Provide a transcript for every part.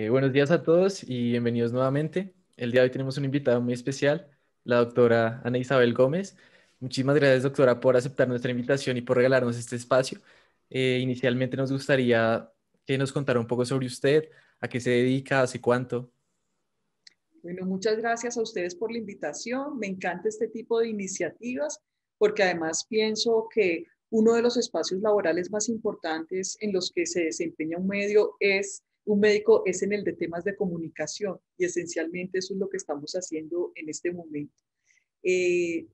Buenos días a todos y bienvenidos nuevamente. El día de hoy tenemos un invitado muy especial, la doctora Ana Isabel Gómez. Muchísimas gracias, doctora, por aceptar nuestra invitación y por regalarnos este espacio. Inicialmente nos gustaría que nos contara un poco sobre usted, a qué se dedica, hace cuánto. Bueno, muchas gracias a ustedes por la invitación. Me encanta este tipo de iniciativas porque además pienso que uno de los espacios laborales más importantes en los que se desempeña un médico es en el de temas de comunicación y esencialmente eso es lo que estamos haciendo en este momento.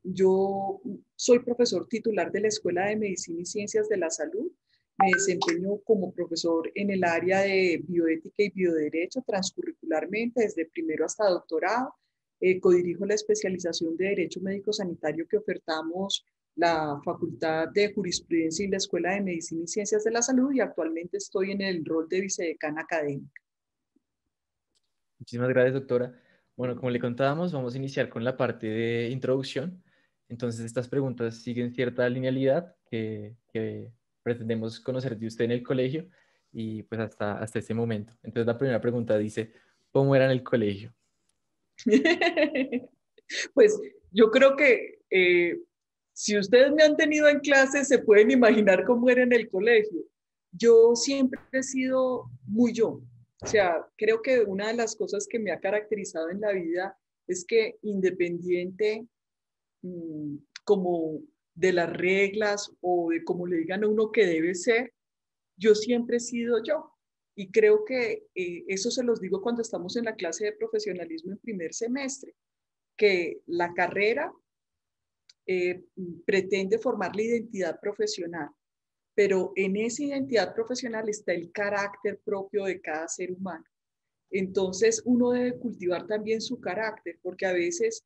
Yo soy profesor titular de la Escuela de Medicina y Ciencias de la Salud. Me desempeño como profesor en el área de bioética y bioderecho transcurricularmente, desde primero hasta doctorado. Codirijo la especialización de Derecho Médico Sanitario que ofertamos la Facultad de Jurisprudencia y la Escuela de Medicina y Ciencias de la Salud y actualmente estoy en el rol de vicedecana académica. Muchísimas gracias, doctora. Bueno, como le contábamos, vamos a iniciar con la parte de introducción. Entonces, estas preguntas siguen cierta linealidad que pretendemos conocer de usted en el colegio y pues hasta este momento. Entonces, la primera pregunta dice, ¿cómo era en el colegio? Pues yo creo que si ustedes me han tenido en clase, se pueden imaginar cómo era en el colegio. Yo siempre he sido muy yo. O sea, creo que una de las cosas que me ha caracterizado en la vida es que independiente como de las reglas o de cómo le digan a uno que debe ser, yo siempre he sido yo. Y creo que eso se los digo cuando estamos en la clase de profesionalismo en primer semestre, que la carrera eh, pretende formar la identidad profesional, pero en esa identidad profesional está el carácter propio de cada ser humano. Entonces uno debe cultivar también su carácter, porque a veces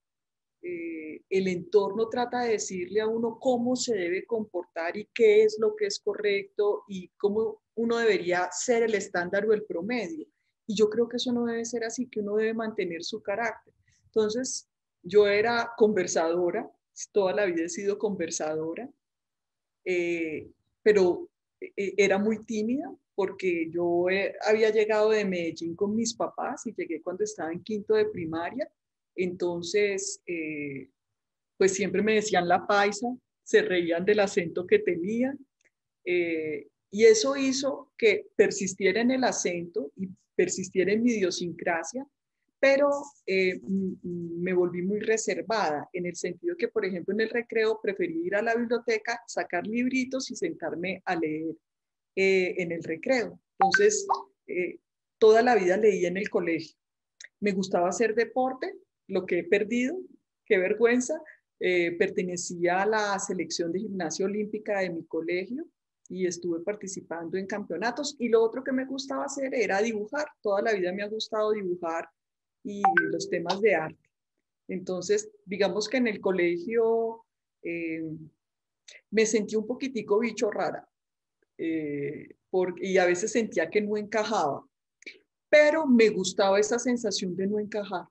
el entorno trata de decirle a uno cómo se debe comportar y qué es lo que es correcto y cómo uno debería ser el estándar o el promedio. Y yo creo que eso no debe ser así, que uno debe mantener su carácter. Entonces, yo era conversadora, toda la vida he sido conversadora, eh, pero era muy tímida porque yo había llegado de Medellín con mis papás y llegué cuando estaba en quinto de primaria. Entonces, pues siempre me decían la paisa, se reían del acento que tenía, y eso hizo que persistiera en el acento y persistiera en mi idiosincrasia, pero me volví muy reservada en el sentido que, por ejemplo, en el recreo preferí ir a la biblioteca, sacar libritos y sentarme a leer en el recreo. Entonces, toda la vida leí en el colegio. Me gustaba hacer deporte, lo que he perdido, qué vergüenza. Pertenecía a la selección de gimnasia olímpica de mi colegio y estuve participando en campeonatos. Y lo otro que me gustaba hacer era dibujar. Toda la vida me ha gustado dibujar y los temas de arte. Entonces, digamos que en el colegio eh, me sentí un poquitico bicho rara y a veces sentía que no encajaba, pero me gustaba esa sensación de no encajar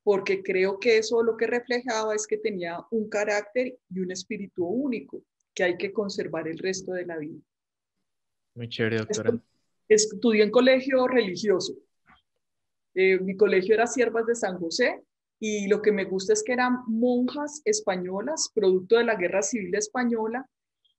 porque creo que eso lo que reflejaba es que tenía un carácter y un espíritu único que hay que conservar el resto de la vida. Muy chévere, doctora. Estudié en colegio religioso. Mi colegio era Siervas de San José y lo que me gusta es que eran monjas españolas, producto de la Guerra Civil Española,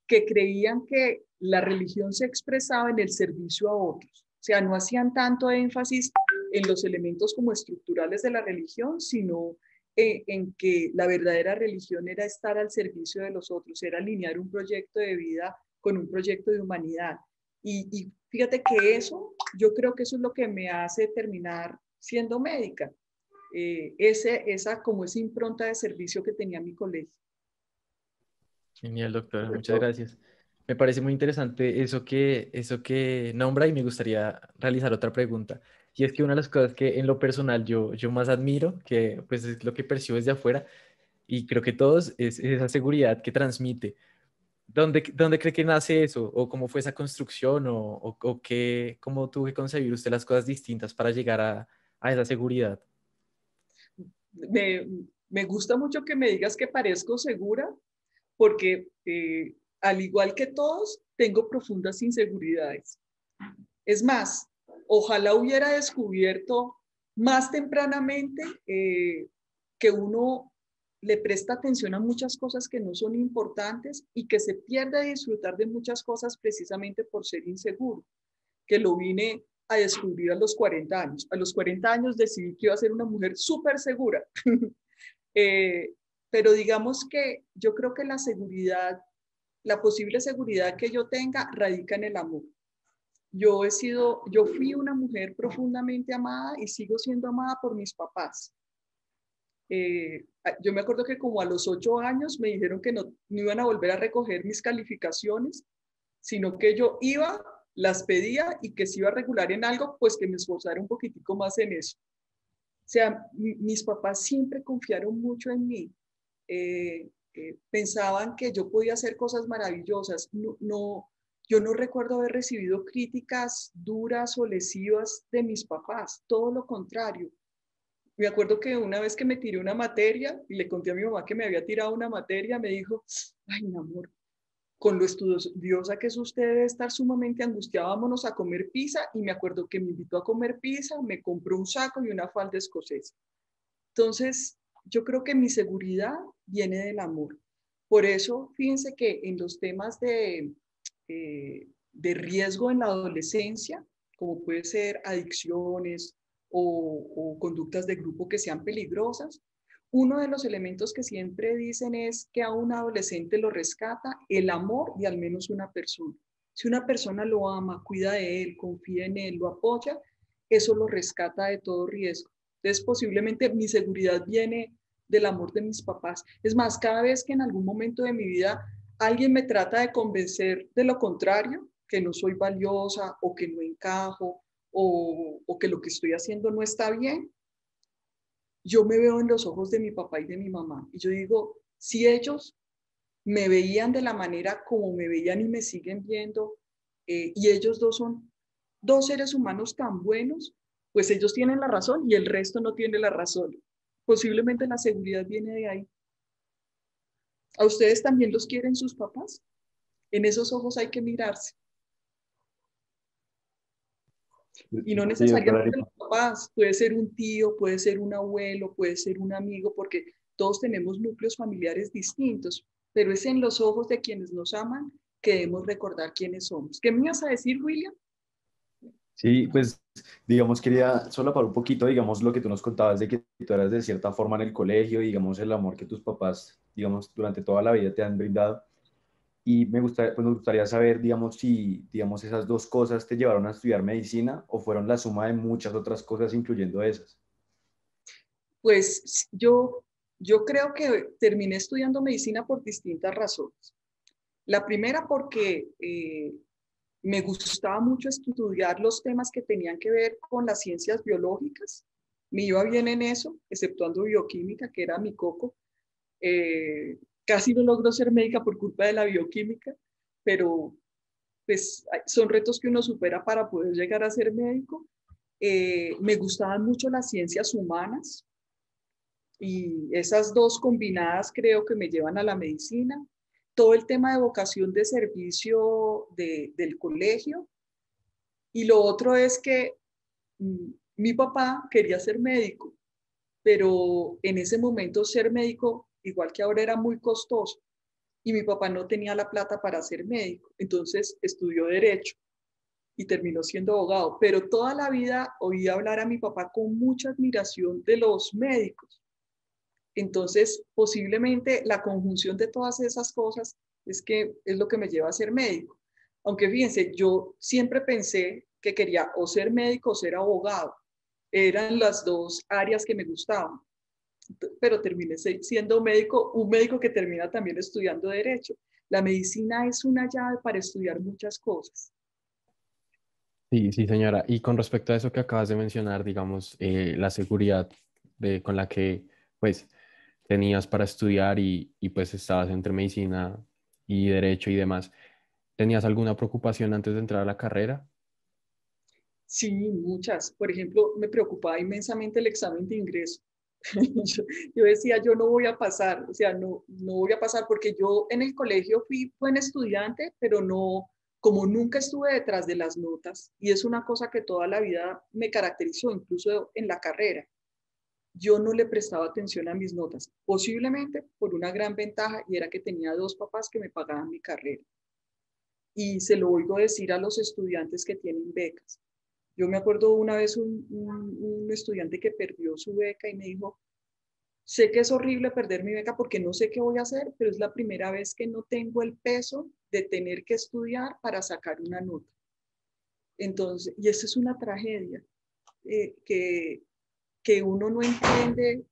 que creían que la religión se expresaba en el servicio a otros. O sea, no hacían tanto énfasis en los elementos como estructurales de la religión, sino en que la verdadera religión era estar al servicio de los otros, era alinear un proyecto de vida con un proyecto de humanidad. Y fíjate que eso, yo creo que eso es lo que me hace terminar siendo médica, esa como esa impronta de servicio que tenía mi colegio. Genial, doctora. Muchas gracias. Me parece muy interesante eso que nombra y me gustaría realizar otra pregunta. Y es que una de las cosas que en lo personal yo más admiro, que pues es lo que percibo desde afuera, y creo que todos, es esa seguridad que transmite. ¿Dónde cree que nace eso? ¿O cómo fue esa construcción? ¿O qué, cómo tuvo que concebir usted las cosas distintas para llegar a esa seguridad? Me, me gusta mucho que me digas que parezco segura, porque al igual que todos, tengo profundas inseguridades. Es más, ojalá hubiera descubierto más tempranamente que uno le presta atención a muchas cosas que no son importantes y que se pierde a disfrutar de muchas cosas precisamente por ser inseguro, que lo vine a descubrir a los 40 años. A los 40 años decidí que iba a ser una mujer súper segura. eh, pero digamos que yo creo que la seguridad, la posible seguridad que yo tenga radica en el amor. Yo fui una mujer profundamente amada y sigo siendo amada por mis papás. Yo me acuerdo que como a los 8 años me dijeron que no iban a volver a recoger mis calificaciones, sino que yo iba, las pedía y que si iba a regular en algo, pues que me esforzara un poquitico más en eso. O sea, mis papás siempre confiaron mucho en mí. Pensaban que yo podía hacer cosas maravillosas. Yo no recuerdo haber recibido críticas duras o lesivas de mis papás, todo lo contrario. Me acuerdo que una vez que me tiré una materia y le conté a mi mamá que me había tirado una materia, me dijo, ay, mi amor, con lo estudiosa que es usted debe estar sumamente angustiada, vámonos a comer pizza. Y me acuerdo que me invitó a comer pizza, me compró un saco y una falda escocesa. Entonces, yo creo que mi seguridad viene del amor. Por eso, fíjense que en los temas de riesgo en la adolescencia, como puede ser adicciones o conductas de grupo que sean peligrosas, uno de los elementos que siempre dicen es que a un adolescente lo rescata el amor de al menos una persona. Si una persona lo ama, cuida de él, confía en él, lo apoya, eso lo rescata de todo riesgo. Entonces, posiblemente mi seguridad viene del amor de mis papás. Es más, cada vez que en algún momento de mi vida alguien me trata de convencer de lo contrario, que no soy valiosa o que no encajo o que lo que estoy haciendo no está bien, yo me veo en los ojos de mi papá y de mi mamá. Y yo digo, si ellos me veían de la manera como me veían y me siguen viendo, y ellos dos son dos seres humanos tan buenos, pues ellos tienen la razón y el resto no tiene la razón. Posiblemente la seguridad viene de ahí. ¿A ustedes también los quieren sus papás? En esos ojos hay que mirarse. Y no Sí, doctora necesariamente Arifa. los papás, puede ser un tío, puede ser un abuelo, puede ser un amigo, porque todos tenemos núcleos familiares distintos, pero es en los ojos de quienes nos aman que debemos recordar quiénes somos. ¿Qué me ibas a decir, William? Sí, pues digamos, quería solapar un poquito, digamos, lo que tú nos contabas de que tú eras de cierta forma en el colegio, digamos, el amor que tus papás, digamos, durante toda la vida te han brindado. Y pues me gustaría saber, digamos, si, digamos, esas dos cosas te llevaron a estudiar medicina o fueron la suma de muchas otras cosas, incluyendo esas. Pues yo creo que terminé estudiando medicina por distintas razones. La primera porque me gustaba mucho estudiar los temas que tenían que ver con las ciencias biológicas. Me iba bien en eso, exceptuando bioquímica, que era mi coco. Casi no logro ser médica por culpa de la bioquímica, pero pues son retos que uno supera para poder llegar a ser médico. Me gustaban mucho las ciencias humanas y esas dos combinadas creo que me llevan a la medicina. Todo el tema de vocación de servicio del colegio. Y lo otro es que mi papá quería ser médico, pero en ese momento ser médico, igual que ahora, era muy costoso y mi papá no tenía la plata para ser médico. Entonces estudió derecho y terminó siendo abogado, pero toda la vida oí hablar a mi papá con mucha admiración de los médicos. Entonces, posiblemente la conjunción de todas esas cosas es que es lo que me lleva a ser médico. Aunque fíjense, yo siempre pensé que quería o ser médico o ser abogado. Eran las dos áreas que me gustaban, pero terminé siendo médico, un médico que termina también estudiando derecho. La medicina es una llave para estudiar muchas cosas. Sí, sí, señora. Y con respecto a eso que acabas de mencionar, digamos, la seguridad con la que, pues, tenías para estudiar y pues estabas entre medicina y derecho y demás, ¿tenías alguna preocupación antes de entrar a la carrera? Sí, muchas. Por ejemplo, me preocupaba inmensamente el examen de ingreso. Yo decía, yo no voy a pasar, o sea, no voy a pasar porque yo en el colegio fui buen estudiante, pero no como nunca estuve detrás de las notas, y es una cosa que toda la vida me caracterizó, incluso en la carrera, yo no le prestaba atención a mis notas, posiblemente por una gran ventaja, y era que tenía dos papás que me pagaban mi carrera. Y se lo oigo decir a los estudiantes que tienen becas. Yo me acuerdo una vez un estudiante que perdió su beca y me dijo, sé que es horrible perder mi beca porque no sé qué voy a hacer, pero es la primera vez que no tengo el peso de tener que estudiar para sacar una nota. Entonces, y eso es una tragedia, que uno no entiende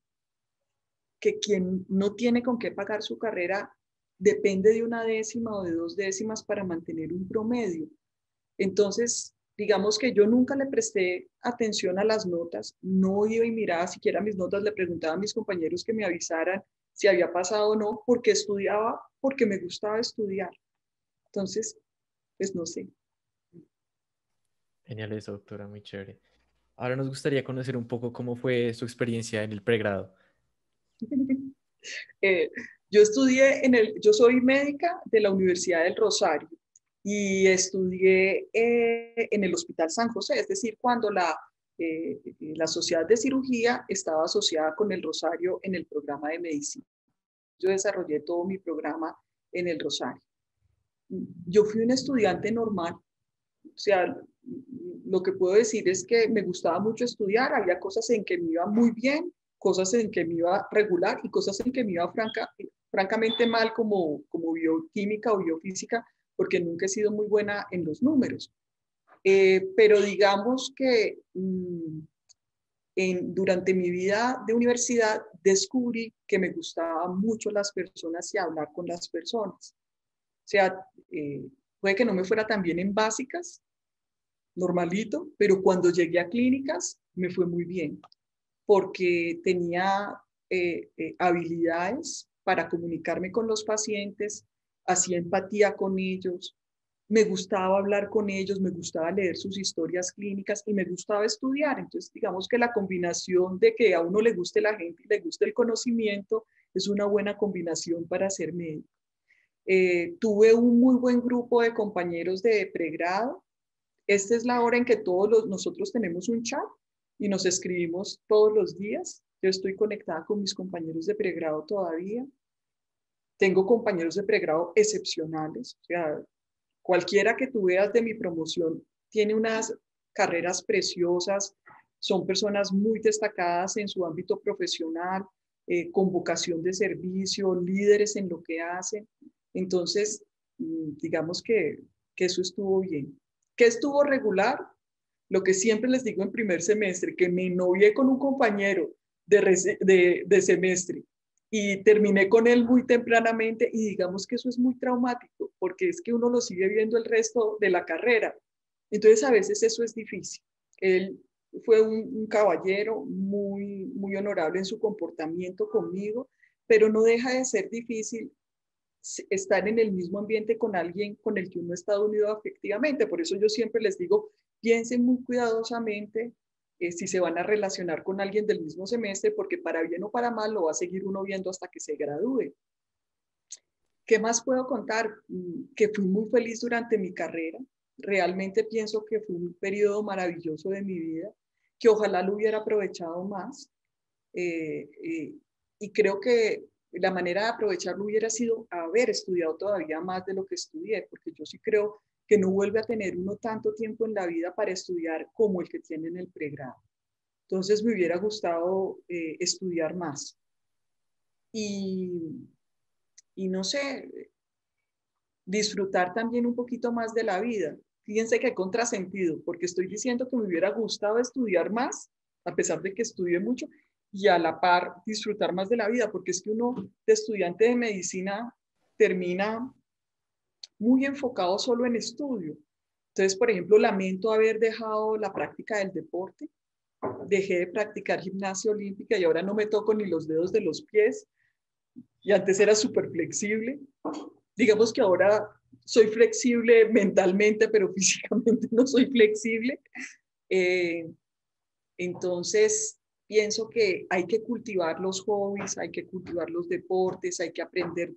que quien no tiene con qué pagar su carrera depende de una décima o de 2 décimas para mantener un promedio. Entonces, digamos que yo nunca le presté atención a las notas, no iba y miraba siquiera mis notas, le preguntaba a mis compañeros que me avisaran si había pasado o no, porque estudiaba, porque me gustaba estudiar. Entonces, pues no sé. Genial eso, doctora, muy chévere. Ahora nos gustaría conocer un poco cómo fue su experiencia en el pregrado. Eh, yo soy médica de la Universidad del Rosario y estudié en el Hospital San José, es decir, cuando la Sociedad de Cirugía estaba asociada con el Rosario en el programa de medicina. Yo desarrollé todo mi programa en el Rosario. Yo fui un estudiante normal, o sea, lo que puedo decir es que me gustaba mucho estudiar, había cosas en que me iba muy bien, cosas en que me iba regular y cosas en que me iba francamente mal como bioquímica o biofísica, porque nunca he sido muy buena en los números. Pero digamos que durante mi vida de universidad descubrí que me gustaban mucho las personas y hablar con las personas. O sea, puede que no me fuera tan bien en básicas, normalito, pero cuando llegué a clínicas me fue muy bien porque tenía habilidades para comunicarme con los pacientes, hacía empatía con ellos, me gustaba hablar con ellos, me gustaba leer sus historias clínicas y me gustaba estudiar. Entonces, digamos que la combinación de que a uno le guste la gente y le guste el conocimiento es una buena combinación para ser médico. Tuve un muy buen grupo de compañeros de pregrado. Esta es la hora en que nosotros tenemos un chat y nos escribimos todos los días. Yo estoy conectada con mis compañeros de pregrado todavía. Tengo compañeros de pregrado excepcionales. O sea, cualquiera que tú veas de mi promoción tiene unas carreras preciosas, son personas muy destacadas en su ámbito profesional, con vocación de servicio, líderes en lo que hacen. Entonces, digamos que eso estuvo bien. ¿Qué estuvo regular? Lo que siempre les digo en primer semestre, que me novié con un compañero de semestre y terminé con él muy tempranamente y digamos que eso es muy traumático porque es que uno lo sigue viendo el resto de la carrera. Entonces a veces eso es difícil. Él fue un caballero muy honorable en su comportamiento conmigo, pero no deja de ser difícil estar en el mismo ambiente con alguien con el que uno está unido afectivamente. Por eso yo siempre les digo, piensen muy cuidadosamente si se van a relacionar con alguien del mismo semestre, porque para bien o para mal lo va a seguir uno viendo hasta que se gradúe. ¿Qué más puedo contar? Que fui muy feliz durante mi carrera. Realmente pienso que fue un periodo maravilloso de mi vida, que ojalá lo hubiera aprovechado más. Y creo que la manera de aprovecharlo hubiera sido haber estudiado todavía más de lo que estudié, porque yo sí creo que no vuelve a tener uno tanto tiempo en la vida para estudiar como el que tiene en el pregrado. Entonces me hubiera gustado estudiar más. Y, y no sé, disfrutar también un poquito más de la vida. Fíjense que contrasentido, porque estoy diciendo que me hubiera gustado estudiar más, a pesar de que estudié mucho, y a la par disfrutar más de la vida, porque es que uno de estudiante de medicina termina muy enfocado solo en estudio. Entonces, por ejemplo, lamento haber dejado la práctica del deporte, dejé de practicar gimnasia olímpica y ahora no me toco ni los dedos de los pies, y antes era súper flexible. Digamos que ahora soy flexible mentalmente, pero físicamente no soy flexible. Entonces, pienso que hay que cultivar los hobbies, hay que cultivar los deportes, hay que aprender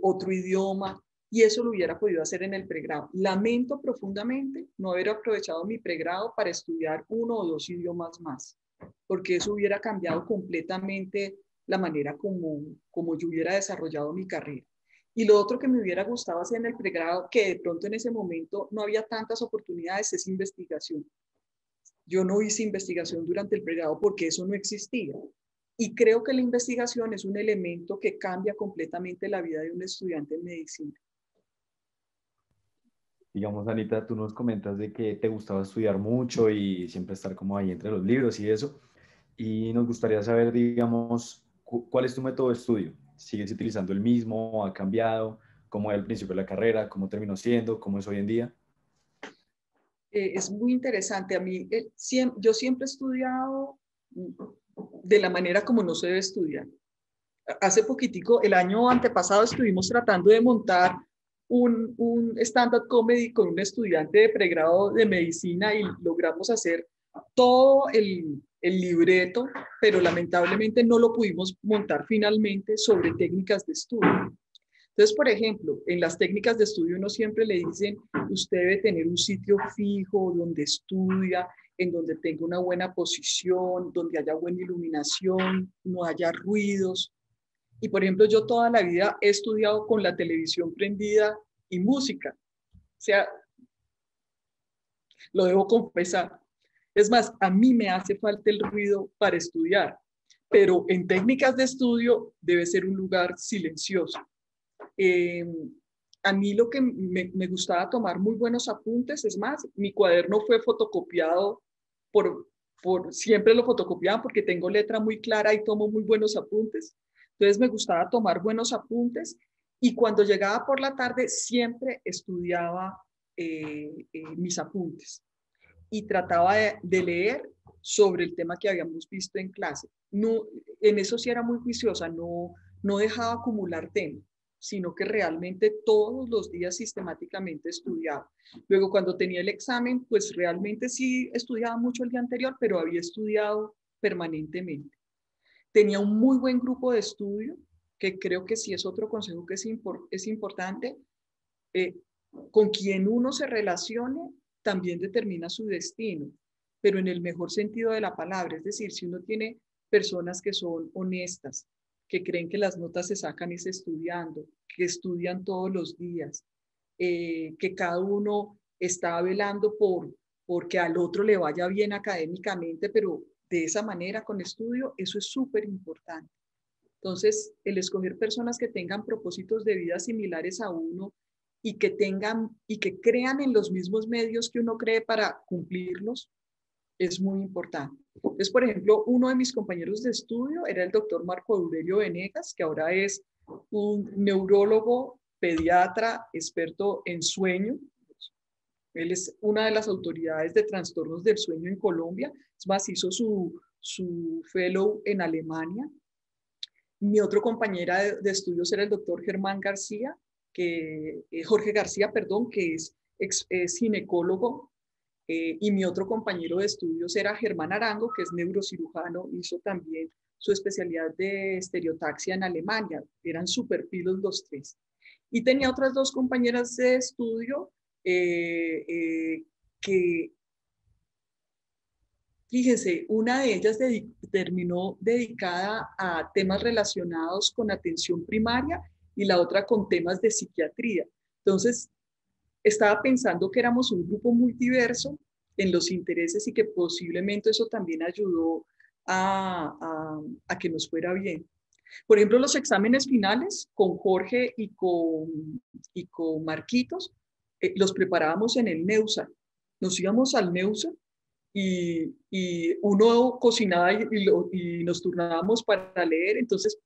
otro idioma y eso lo hubiera podido hacer en el pregrado. Lamento profundamente no haber aprovechado mi pregrado para estudiar 1 o 2 idiomas más, porque eso hubiera cambiado completamente la manera como yo hubiera desarrollado mi carrera. Y lo otro que me hubiera gustado hacer en el pregrado, que de pronto en ese momento no había tantas oportunidades, es investigación. Yo no hice investigación durante el pregrado porque eso no existía. Y creo que la investigación es un elemento que cambia completamente la vida de un estudiante en medicina. Digamos, Anita, tú nos comentas de que te gustaba estudiar mucho y siempre estar como ahí entre los libros y eso. Y nos gustaría saber, digamos, cuál es tu método de estudio. ¿Sigues utilizando el mismo? ¿Ha cambiado? ¿Cómo era al principio de la carrera? ¿Cómo terminó siendo? ¿Cómo es hoy en día? Es muy interesante. A mí, yo siempre he estudiado de la manera como no se debe estudiar. Hace poquitico, el año antepasado, estuvimos tratando de montar un stand-up comedy con un estudiante de pregrado de medicina y logramos hacer todo el libreto, pero lamentablemente no lo pudimos montar finalmente sobre técnicas de estudio. Entonces, por ejemplo, en las técnicas de estudio uno siempre le dicen, usted debe tener un sitio fijo donde estudia, en donde tenga una buena posición, donde haya buena iluminación, no haya ruidos. Y por ejemplo, yo toda la vida he estudiado con la televisión prendida y música. O sea, lo debo confesar. Es más, a mí me hace falta el ruido para estudiar, pero en técnicas de estudio debe ser un lugar silencioso. Eh, a mí lo que me gustaba tomar muy buenos apuntes, es más, mi cuaderno fue fotocopiado siempre lo fotocopiaba porque tengo letra muy clara y tomo muy buenos apuntes. Entonces me gustaba tomar buenos apuntes y cuando llegaba por la tarde siempre estudiaba mis apuntes y trataba de leer sobre el tema que habíamos visto en clase. No, en eso sí era muy juiciosa, no dejaba acumular tema, sino que realmente todos los días sistemáticamente estudiaba. Luego cuando tenía el examen, pues realmente sí estudiaba mucho el día anterior, pero había estudiado permanentemente. Tenía un muy buen grupo de estudio, que creo que sí es otro consejo que es importante. Eh, con quien uno se relacione también determina su destino, pero en el mejor sentido de la palabra. Es decir, si uno tiene personas que son honestas, que creen que las notas se sacan es estudiando, que estudian todos los días, que cada uno está velando porque al otro le vaya bien académicamente, pero de esa manera con estudio, eso es súper importante. Entonces, el escoger personas que tengan propósitos de vida similares a uno y que crean en los mismos medios que uno cree para cumplirlos es muy importante. Entonces, por ejemplo, uno de mis compañeros de estudio era el doctor Marco Aurelio Venegas, que ahora es un neurólogo, pediatra, experto en sueño. Él es una de las autoridades de trastornos del sueño en Colombia. Es más, hizo su fellow en Alemania. Mi otro compañera de estudios era el doctor Germán García, Jorge García, perdón, que es ginecólogo, y mi otro compañero de estudios era Germán Arango, que es neurocirujano, hizo también su especialidad de estereotaxia en Alemania. Eran super pilos los tres. Y tenía otras dos compañeras de estudio que, fíjense, una de ellas terminó dedicada a temas relacionados con atención primaria y la otra con temas de psiquiatría. Entonces, estaba pensando que éramos un grupo muy diverso en los intereses y que posiblemente eso también ayudó a que nos fuera bien. Por ejemplo, los exámenes finales con Jorge y con Marquitos, los preparábamos en el Neusa. Nos íbamos al Neusa y uno cocinaba y nos turnábamos para leer, entonces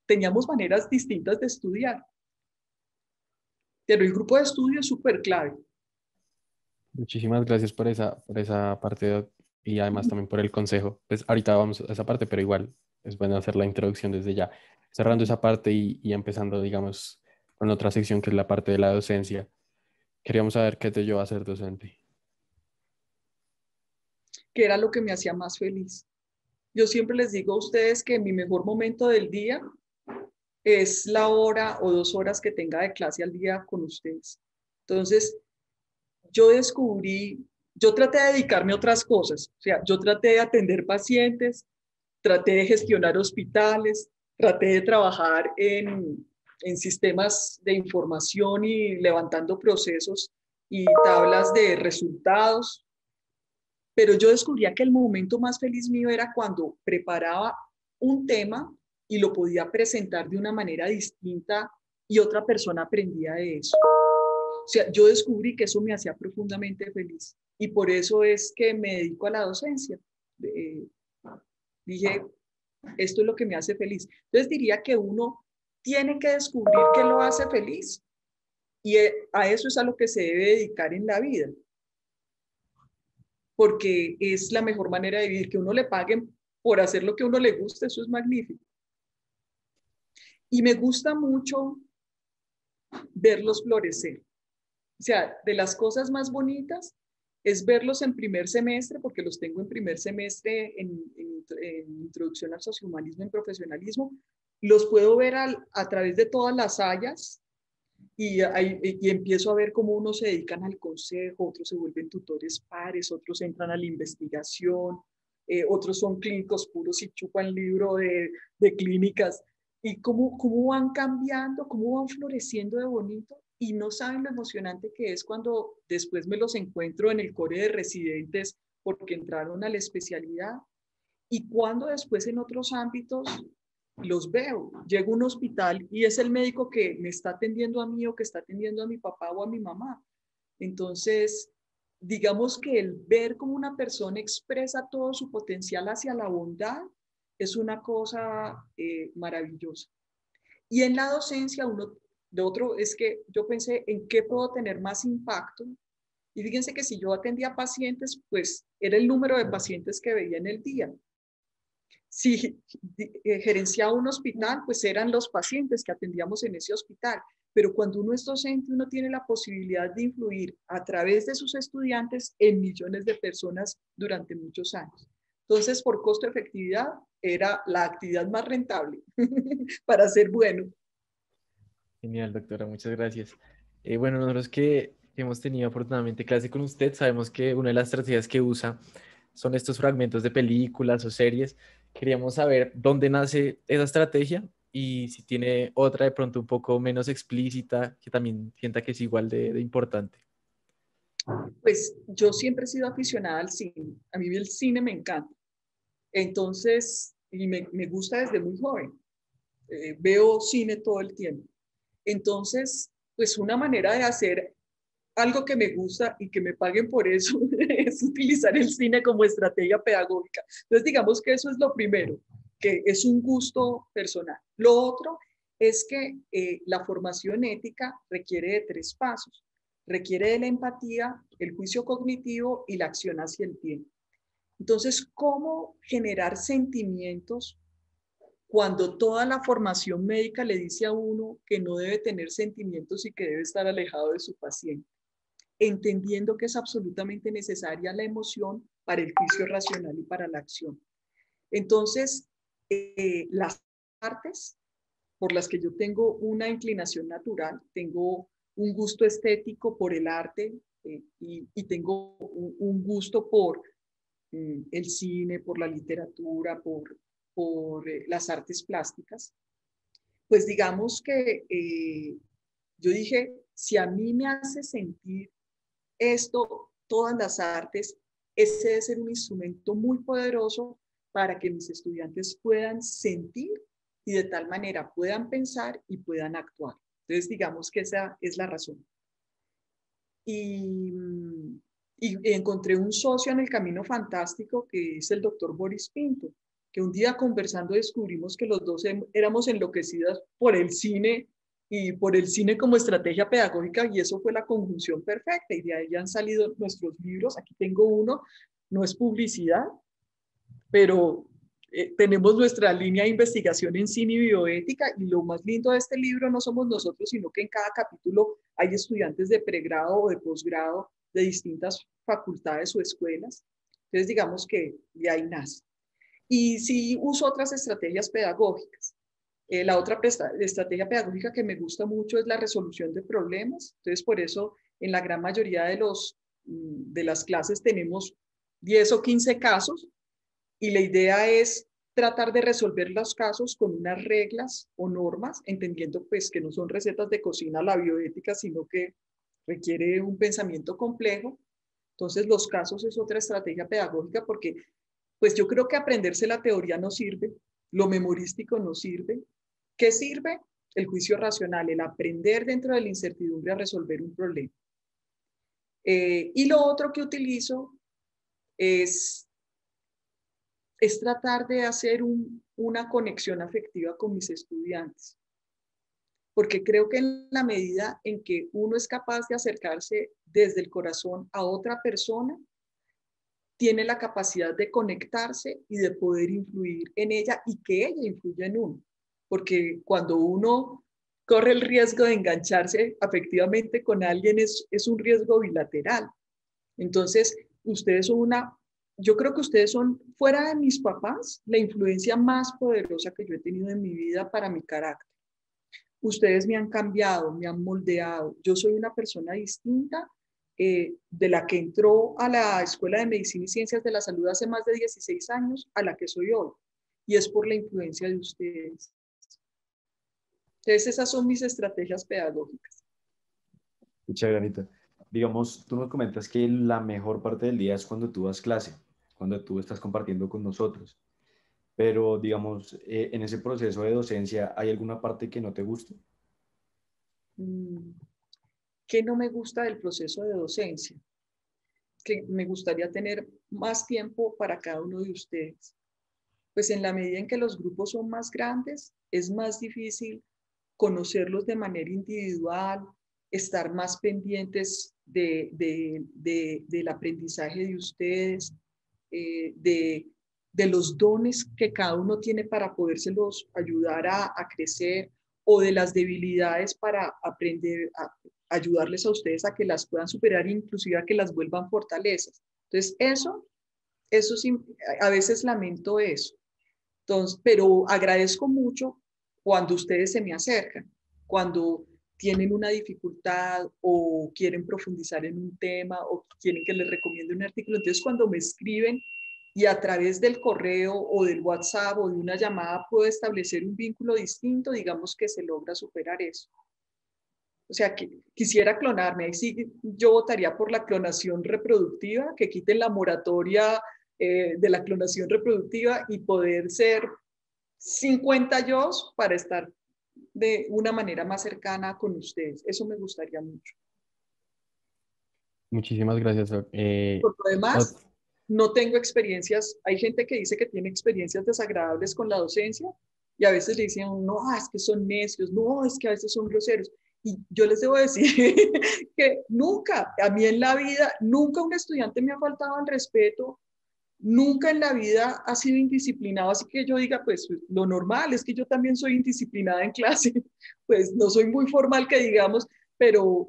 teníamos maneras distintas de estudiar. Pero el grupo de estudio es súper clave. Muchísimas gracias por esa parte, Doc, y además también por el consejo. Pues ahorita vamos a esa parte, pero igual es bueno hacer la introducción desde ya. Cerrando esa parte y empezando, digamos, con otra sección que es la parte de la docencia. Queríamos saber qué te llevó a ser docente. Que era lo que me hacía más feliz. Yo siempre les digo a ustedes que mi mejor momento del día es la hora o 2 horas que tenga de clase al día con ustedes. Entonces, yo traté de dedicarme a otras cosas, o sea, yo traté de atender pacientes, traté de gestionar hospitales, traté de trabajar en sistemas de información y levantando procesos y tablas de resultados, pero yo descubría que el momento más feliz mío era cuando preparaba un tema y lo podía presentar de una manera distinta y otra persona aprendía de eso. O sea, yo descubrí que eso me hacía profundamente feliz y por eso es que me dedico a la docencia. Dije, esto es lo que me hace feliz. Entonces diría que uno tiene que descubrir qué lo hace feliz y a eso es a lo que se debe dedicar en la vida, porque es la mejor manera de vivir, que uno le paguen por hacer lo que a uno le gusta, eso es magnífico. Y me gusta mucho verlos florecer. O sea, de las cosas más bonitas es verlos en primer semestre, porque los tengo en primer semestre en Introducción al Sociohumanismo en Profesionalismo. Los puedo ver a través de todas las áreas y empiezo a ver cómo unos se dedican al consejo, otros se vuelven tutores pares, otros entran a la investigación, otros son clínicos puros y chupan libro de clínicas. Y cómo van cambiando, cómo van floreciendo de bonito y no saben lo emocionante que es cuando después me los encuentro en el core de residentes porque entraron a la especialidad y cuando después en otros ámbitos los veo. Llego a un hospital y es el médico que me está atendiendo a mí o que está atendiendo a mi papá o a mi mamá. Entonces, digamos que el ver cómo una persona expresa todo su potencial hacia la bondad es una cosa maravillosa. Y en la docencia, de otro es que yo pensé en qué puedo tener más impacto. Y fíjense que si yo atendía pacientes, pues era el número de pacientes que veía en el día. Si gerenciaba un hospital, pues eran los pacientes que atendíamos en ese hospital. Pero cuando uno es docente, uno tiene la posibilidad de influir a través de sus estudiantes en millones de personas durante muchos años. Entonces, por costo-efectividad, era la actividad más rentable para ser bueno. Genial, doctora, muchas gracias. Bueno, nosotros que hemos tenido afortunadamente clase con usted, sabemos que una de las estrategias que usa son estos fragmentos de películas o series. Queríamos saber dónde nace esa estrategia y si tiene otra de pronto un poco menos explícita que también sienta que es igual de importante. Pues yo siempre he sido aficionada al cine. A mí el cine me encanta. Entonces, y me gusta desde muy joven. Veo cine todo el tiempo. Entonces, pues una manera de hacer algo que me gusta y que me paguen por eso es utilizar el cine como estrategia pedagógica. Entonces, digamos que eso es lo primero, que es un gusto personal. Lo otro es que la formación ética requiere de 3 pasos. Requiere de la empatía, el juicio cognitivo y la acción hacia el bien. Entonces, ¿cómo generar sentimientos cuando toda la formación médica le dice a uno que no debe tener sentimientos y que debe estar alejado de su paciente? Entendiendo que es absolutamente necesaria la emoción para el juicio racional y para la acción. Entonces, las artes por las que yo tengo una inclinación natural, tengo un gusto estético por el arte y tengo un gusto por el cine, por la literatura, por las artes plásticas, pues digamos que yo dije, si a mí me hace sentir esto, todas las artes, ese debe ser un instrumento muy poderoso para que mis estudiantes puedan sentir y de tal manera puedan pensar y puedan actuar. Entonces, digamos que esa es la razón. Y encontré un socio en el camino fantástico que es el doctor Boris Pinto, que un día conversando descubrimos que los dos éramos enloquecidas por el cine y por el cine como estrategia pedagógica y eso fue la conjunción perfecta y de ahí han salido nuestros libros. Aquí tengo uno, no es publicidad, pero tenemos nuestra línea de investigación en cine y bioética y lo más lindo de este libro no somos nosotros, sino que en cada capítulo hay estudiantes de pregrado o de posgrado de distintas facultades o escuelas. Entonces digamos que de ahí nace. Y sí uso otras estrategias pedagógicas. La otra estrategia pedagógica que me gusta mucho es la resolución de problemas. Entonces, por eso en la gran mayoría de las clases tenemos 10 o 15 casos y la idea es tratar de resolver los casos con unas reglas o normas, entendiendo pues que no son recetas de cocina la bioética, sino que requiere un pensamiento complejo. Entonces, los casos es otra estrategia pedagógica porque pues yo creo que aprenderse la teoría no sirve, lo memorístico no sirve. ¿Qué sirve? El juicio racional, el aprender dentro de la incertidumbre a resolver un problema. Y lo otro que utilizo es tratar de hacer una conexión afectiva con mis estudiantes. Porque creo que en la medida en que uno es capaz de acercarse desde el corazón a otra persona, tiene la capacidad de conectarse y de poder influir en ella y que ella influya en uno. Porque cuando uno corre el riesgo de engancharse afectivamente con alguien es un riesgo bilateral. Entonces, ustedes son yo creo que ustedes son, fuera de mis papás, la influencia más poderosa que yo he tenido en mi vida para mi carácter. Ustedes me han cambiado, me han moldeado. Yo soy una persona distinta de la que entró a la Escuela de Medicina y Ciencias de la Salud hace más de 16 años a la que soy hoy. Y es por la influencia de ustedes. Entonces, esas son mis estrategias pedagógicas. Chévere, Anita. Digamos, tú nos comentas que la mejor parte del día es cuando tú das clase, cuando tú estás compartiendo con nosotros. Pero, digamos, en ese proceso de docencia, ¿hay alguna parte que no te guste? ¿Qué no me gusta del proceso de docencia? Que me gustaría tener más tiempo para cada uno de ustedes. Pues en la medida en que los grupos son más grandes, es más difícil conocerlos de manera individual, estar más pendientes del aprendizaje de ustedes, de los dones que cada uno tiene para podérselos ayudar a crecer o de las debilidades para aprender, ayudarles a ustedes a que las puedan superar, inclusive a que las vuelvan fortalezas. Entonces, eso sí, a veces lamento eso. Entonces, pero agradezco mucho cuando ustedes se me acercan, cuando tienen una dificultad o quieren profundizar en un tema o quieren que les recomiende un artículo. Entonces, cuando me escriben y a través del correo o del WhatsApp o de una llamada puedo establecer un vínculo distinto, digamos que se logra superar eso. O sea, que quisiera clonarme. Ahí sí yo votaría por la clonación reproductiva, que quiten la moratoria de la clonación reproductiva y poder ser 50 yo para estar de una manera más cercana con ustedes. Eso me gustaría mucho. Muchísimas gracias. Por lo demás, no tengo experiencias. Hay gente que dice que tiene experiencias desagradables con la docencia y a veces le dicen, no, es que son necios, no, es que a veces son groseros. Y yo les debo decir que nunca, a mí en la vida, nunca un estudiante me ha faltado al respeto, nunca en la vida ha sido indisciplinado, así que yo diga, pues lo normal es que yo también soy indisciplinada en clase, pues no soy muy formal que digamos, pero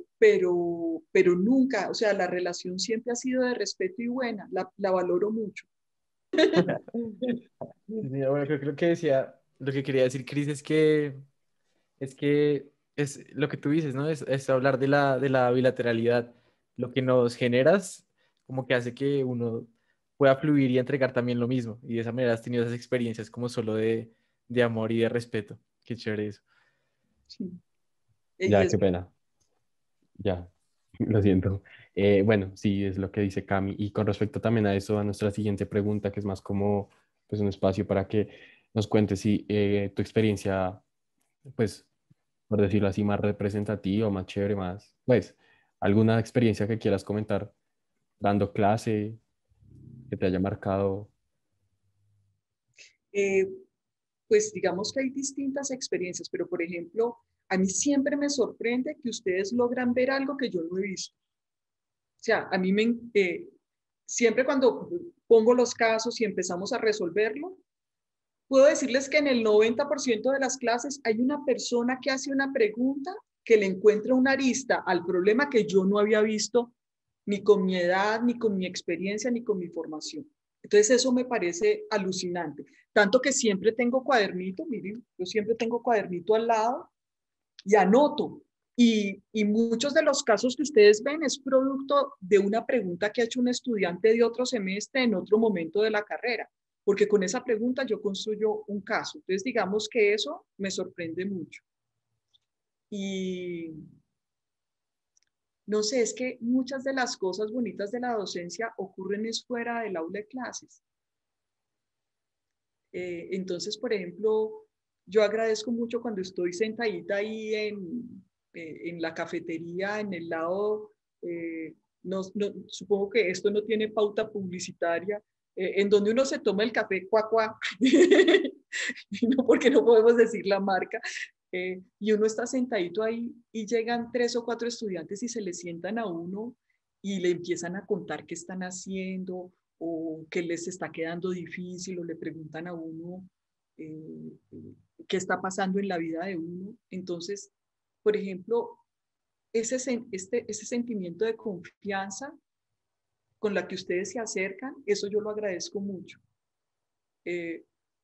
nunca, o sea, la relación siempre ha sido de respeto y buena, la valoro mucho. Bueno, creo que decía, lo que quería decir, Cris, es que es lo que tú dices, ¿no? Es hablar de la bilateralidad. Lo que nos generas como que hace que uno pueda fluir y entregar también lo mismo. Y de esa manera has tenido esas experiencias como solo de amor y de respeto. Qué chévere eso. Sí. Ya, qué pena. Ya, lo siento. Bueno, sí, es lo que dice Cami. Y con respecto también a eso, a nuestra siguiente pregunta, que es más como pues, un espacio para que nos cuentes si tu experiencia, pues, por decirlo así, más representativa, más chévere, más, pues, alguna experiencia que quieras comentar dando clase, que te haya marcado. Pues digamos que hay distintas experiencias, pero por ejemplo, a mí siempre me sorprende que ustedes logran ver algo que yo no he visto. O sea, a mí siempre cuando pongo los casos y empezamos a resolverlo, puedo decirles que en el 90% de las clases hay una persona que hace una pregunta que le encuentra una arista al problema que yo no había visto ni con mi edad, ni con mi experiencia, ni con mi formación. Entonces eso me parece alucinante. Tanto que siempre tengo cuadernito, miren, yo siempre tengo cuadernito al lado y anoto. Y muchos de los casos que ustedes ven es producto de una pregunta que ha hecho un estudiante de otro semestre en otro momento de la carrera, porque con esa pregunta yo construyo un caso. Entonces digamos que eso me sorprende mucho. Y no sé, es que muchas de las cosas bonitas de la docencia ocurren es fuera del aula de clases. Entonces, por ejemplo, yo agradezco mucho cuando estoy sentadita ahí en la cafetería, en el lado, supongo que esto no tiene pauta publicitaria, en donde uno se toma el café cuá, cuá, no porque no podemos decir la marca, y uno está sentadito ahí y llegan 3 o 4 estudiantes y se le sientan a uno y le empiezan a contar qué están haciendo o qué les está quedando difícil o le preguntan a uno eh, qué está pasando en la vida de uno. Entonces, por ejemplo, ese sentimiento de confianza con la que ustedes se acercan, eso yo lo agradezco mucho.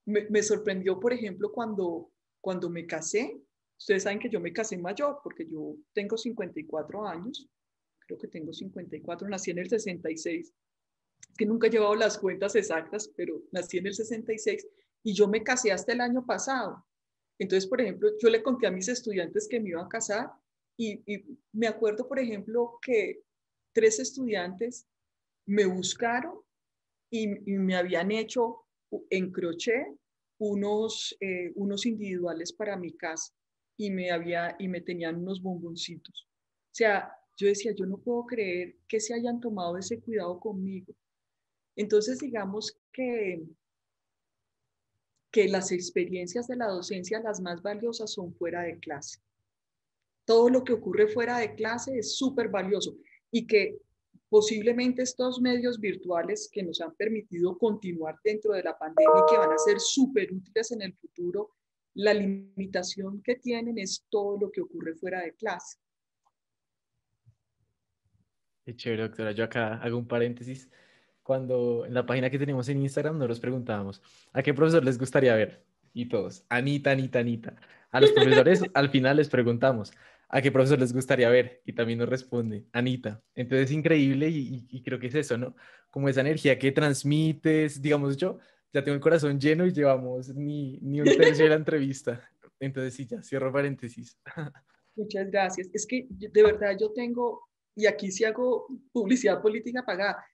Me sorprendió, por ejemplo, cuando me casé. Ustedes saben que yo me casé mayor porque yo tengo 54 años, creo que tengo 54, nací en el 66, que nunca he llevado las cuentas exactas, pero nací en el 66 y yo me casé hasta el año pasado. Entonces, por ejemplo, yo le conté a mis estudiantes que me iban a casar y me acuerdo, por ejemplo, que 3 estudiantes me buscaron y me habían hecho en crochet unos individuales para mi casa y me tenían unos bomboncitos. O sea, yo decía, yo no puedo creer que se hayan tomado ese cuidado conmigo. Entonces, digamos que las experiencias de la docencia, las más valiosas, son fuera de clase. Todo lo que ocurre fuera de clase es súper valioso y que posiblemente estos medios virtuales que nos han permitido continuar dentro de la pandemia y que van a ser súper útiles en el futuro, la limitación que tienen es todo lo que ocurre fuera de clase. Qué chévere, doctora. Yo acá hago un paréntesis. Cuando en la página que tenemos en Instagram nos preguntábamos, ¿a qué profesor les gustaría ver? Y todos, Anita, Anita, Anita. A los profesores al final les preguntamos, ¿a qué profesor les gustaría ver? Y también nos responde, Anita. Entonces es increíble y creo que es eso, ¿no? Como esa energía que transmites, digamos yo, ya tengo el corazón lleno y llevamos ni un tercio de la entrevista. Entonces sí, ya cierro paréntesis. Muchas gracias. Es que de verdad yo tengo, y aquí sí hago publicidad política pagada,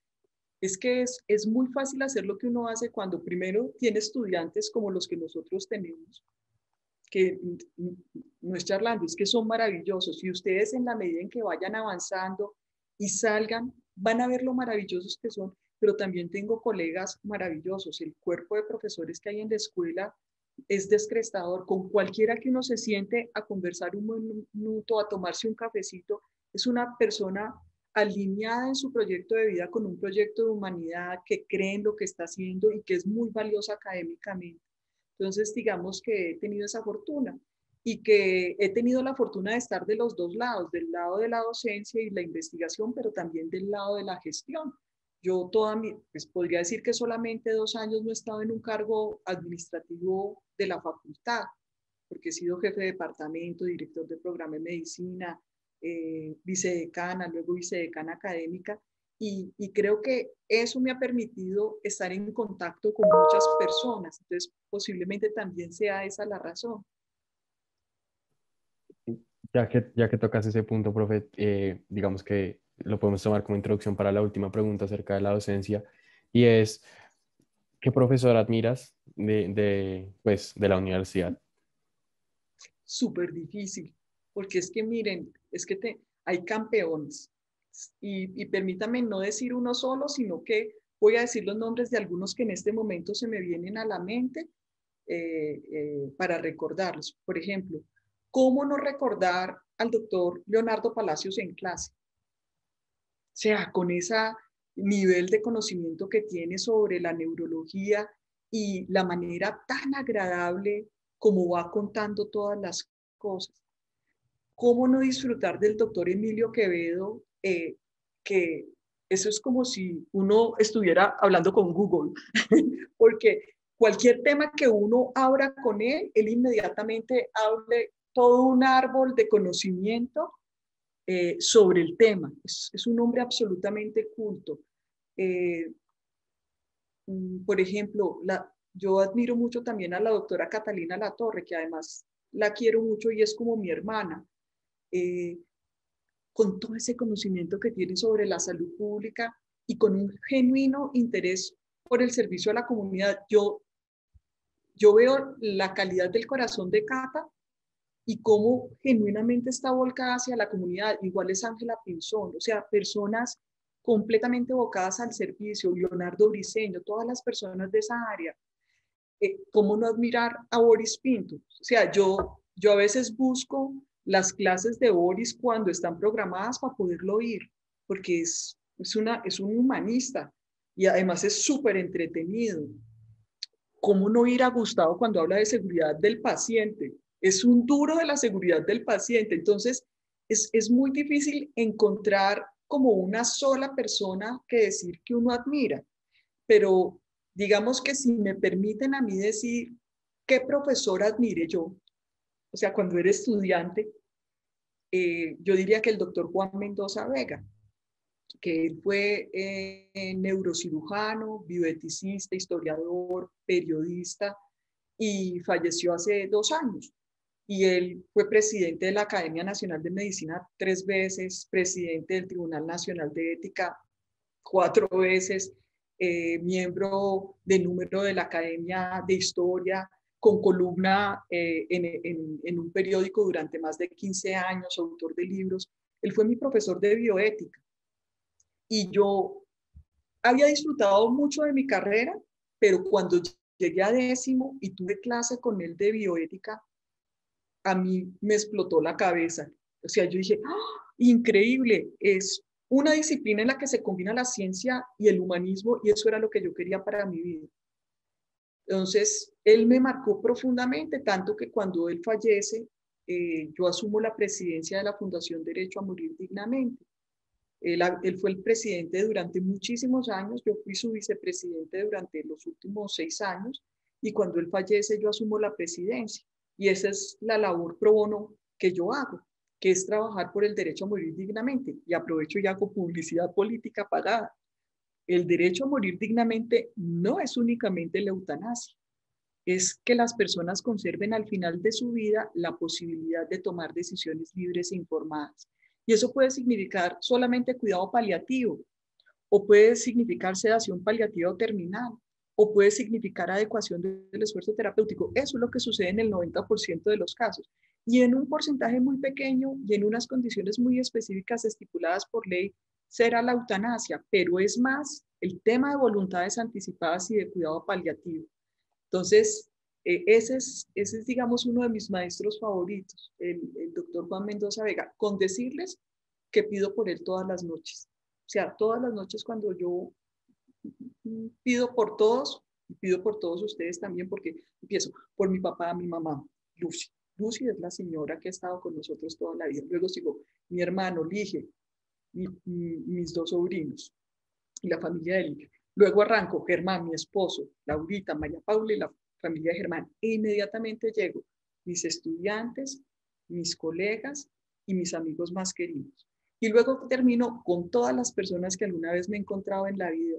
es que es muy fácil hacer lo que uno hace cuando primero tiene estudiantes como los que nosotros tenemos, que no es charlando, es que son maravillosos. Y ustedes en la medida en que vayan avanzando y salgan, van a ver lo maravillosos que son, pero también tengo colegas maravillosos. El cuerpo de profesores que hay en la escuela es descrestador. Con cualquiera que uno se siente a conversar un minuto, a tomarse un cafecito, es una persona alineada en su proyecto de vida con un proyecto de humanidad que cree en lo que está haciendo y que es muy valiosa académicamente. Entonces, digamos que he tenido esa fortuna y que he tenido la fortuna de estar de los dos lados, del lado de la docencia y la investigación, pero también del lado de la gestión. Yo pues podría decir que solamente 2 años no he estado en un cargo administrativo de la facultad, porque he sido jefe de departamento, director de programa de medicina, vicedecana, luego vicedecana académica, y creo que eso me ha permitido estar en contacto con muchas personas. Entonces, posiblemente también sea esa la razón. Ya que tocas ese punto, profe, digamos que lo podemos tomar como introducción para la última pregunta acerca de la docencia, y es, ¿qué profesor admiras pues, de la universidad? Súper difícil, porque es que miren, es que hay campeones. Y permítame no decir uno solo, sino que voy a decir los nombres de algunos que en este momento se me vienen a la mente para recordarlos. Por ejemplo, ¿cómo no recordar al doctor Leonardo Palacios en clase? O sea, con ese nivel de conocimiento que tiene sobre la neurología y la manera tan agradable como va contando todas las cosas. ¿Cómo no disfrutar del doctor Emilio Quevedo, que Eso es como si uno estuviera hablando con Google, porque cualquier tema que uno abra con él inmediatamente abre todo un árbol de conocimiento sobre el tema. Es un hombre absolutamente culto. Eh, por ejemplo, yo admiro mucho también a la doctora Catalina Latorre, que además la quiero mucho y es como mi hermana. Eh, con todo ese conocimiento que tiene sobre la salud pública y con un genuino interés por el servicio a la comunidad. Yo veo la calidad del corazón de Cata y cómo genuinamente está volcada hacia la comunidad. Igual es Ángela Pinzón, o sea, personas completamente abocadas al servicio, Leonardo Briceño, todas las personas de esa área. ¿Cómo no admirar a Boris Pinto? O sea, yo a veces busco las clases de Boris cuando están programadas para poderlo oír, porque es un humanista y además es súper entretenido. ¿Cómo no ir a Gustavo cuando habla de seguridad del paciente? Es un duro de la seguridad del paciente. Entonces, es muy difícil encontrar como una sola persona que decir que uno admira, pero digamos que si me permiten a mí decir qué profesor admire yo, o sea, cuando era estudiante, yo diría que el doctor Juan Mendoza Vega, que él fue neurocirujano, bioeticista, historiador, periodista y falleció hace 2 años. Y él fue presidente de la Academia Nacional de Medicina 3 veces, presidente del Tribunal Nacional de Ética 4 veces, miembro de número de la Academia de Historia, con columna en un periódico durante más de 15 años, autor de libros. Él fue mi profesor de bioética y yo había disfrutado mucho de mi carrera, pero cuando llegué a 10º y tuve clase con él de bioética, a mí me explotó la cabeza. O sea, yo dije, ¡ah! Increíble, es una disciplina en la que se combina la ciencia y el humanismo y eso era lo que yo quería para mi vida. Entonces, él me marcó profundamente, tanto que cuando él fallece, yo asumo la presidencia de la Fundación Derecho a Morir Dignamente. Él fue el presidente durante muchísimos años, yo fui su vicepresidente durante los últimos 6 años y cuando él fallece yo asumo la presidencia. Y esa es la labor pro bono que yo hago, que es trabajar por el derecho a morir dignamente. Y aprovecho y hago publicidad política pagada. El derecho a morir dignamente no es únicamente la eutanasia, es que las personas conserven al final de su vida la posibilidad de tomar decisiones libres e informadas. Y eso puede significar solamente cuidado paliativo, o puede significar sedación paliativa o terminal, o puede significar adecuación del esfuerzo terapéutico. Eso es lo que sucede en el 90% de los casos. Y en un porcentaje muy pequeño y en unas condiciones muy específicas estipuladas por ley, será la eutanasia, pero es más el tema de voluntades anticipadas y de cuidado paliativo. Entonces, ese es, digamos, uno de mis maestros favoritos, el doctor Juan Mendoza Vega, con decirles que pido por él todas las noches. O sea, todas las noches cuando yo pido por todos, y pido por todos ustedes también, porque empiezo por mi papá, mi mamá, Lucy. Lucy es la señora que ha estado con nosotros toda la vida. Luego sigo mi hermano, Lige, mis 2 sobrinos y la familia de Lige. Luego arranco Germán, mi esposo, Laurita, María Paula y la familia de Germán. E inmediatamente llego mis estudiantes, mis colegas y mis amigos más queridos. Y luego termino con todas las personas que alguna vez me he encontrado en la vida.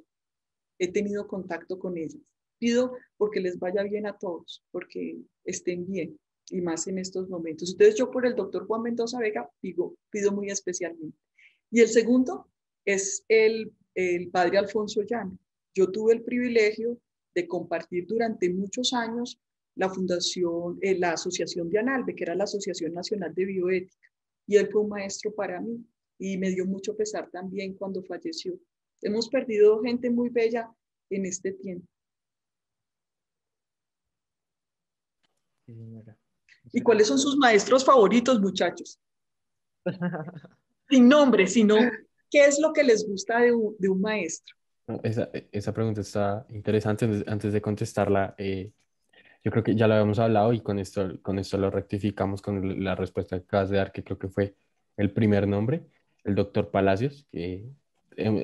He tenido contacto con ellas. Pido porque les vaya bien a todos, porque estén bien y más en estos momentos. Entonces yo por el doctor Juan Mendoza Vega pido muy especialmente. Y el segundo es el padre Alfonso Llano. Yo tuve el privilegio de compartir durante muchos años la fundación, la asociación de ANALBE, que era la Asociación Nacional de Bioética, y él fue un maestro para mí y me dio mucho pesar también cuando falleció. Hemos perdido gente muy bella en este tiempo. Sí, señora. ¿Y Muchas cuáles son gracias. sus maestros favoritos, muchachos? Sin nombre, sino qué es lo que les gusta de un maestro. No, esa pregunta está interesante. Antes de contestarla, yo creo que ya lo habíamos hablado y con esto lo rectificamos con la respuesta que acabas de dar, que creo que fue el primer nombre, el doctor Palacios, que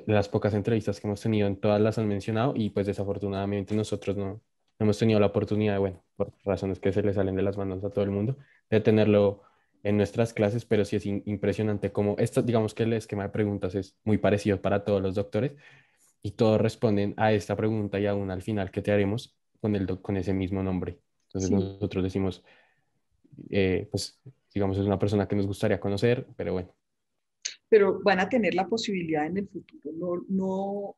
las pocas entrevistas que hemos tenido, en todas las han mencionado y pues desafortunadamente nosotros no hemos tenido la oportunidad, bueno, por razones que se le salen de las manos a todo el mundo, de tenerlo en nuestras clases, pero sí es impresionante como esto, digamos que el esquema de preguntas es muy parecido para todos los doctores y todos responden a esta pregunta y a una al final que te haremos con, con ese mismo nombre. Entonces Sí, nosotros decimos, pues digamos, es una persona que nos gustaría conocer, pero bueno. pero van a tener la posibilidad en el futuro, no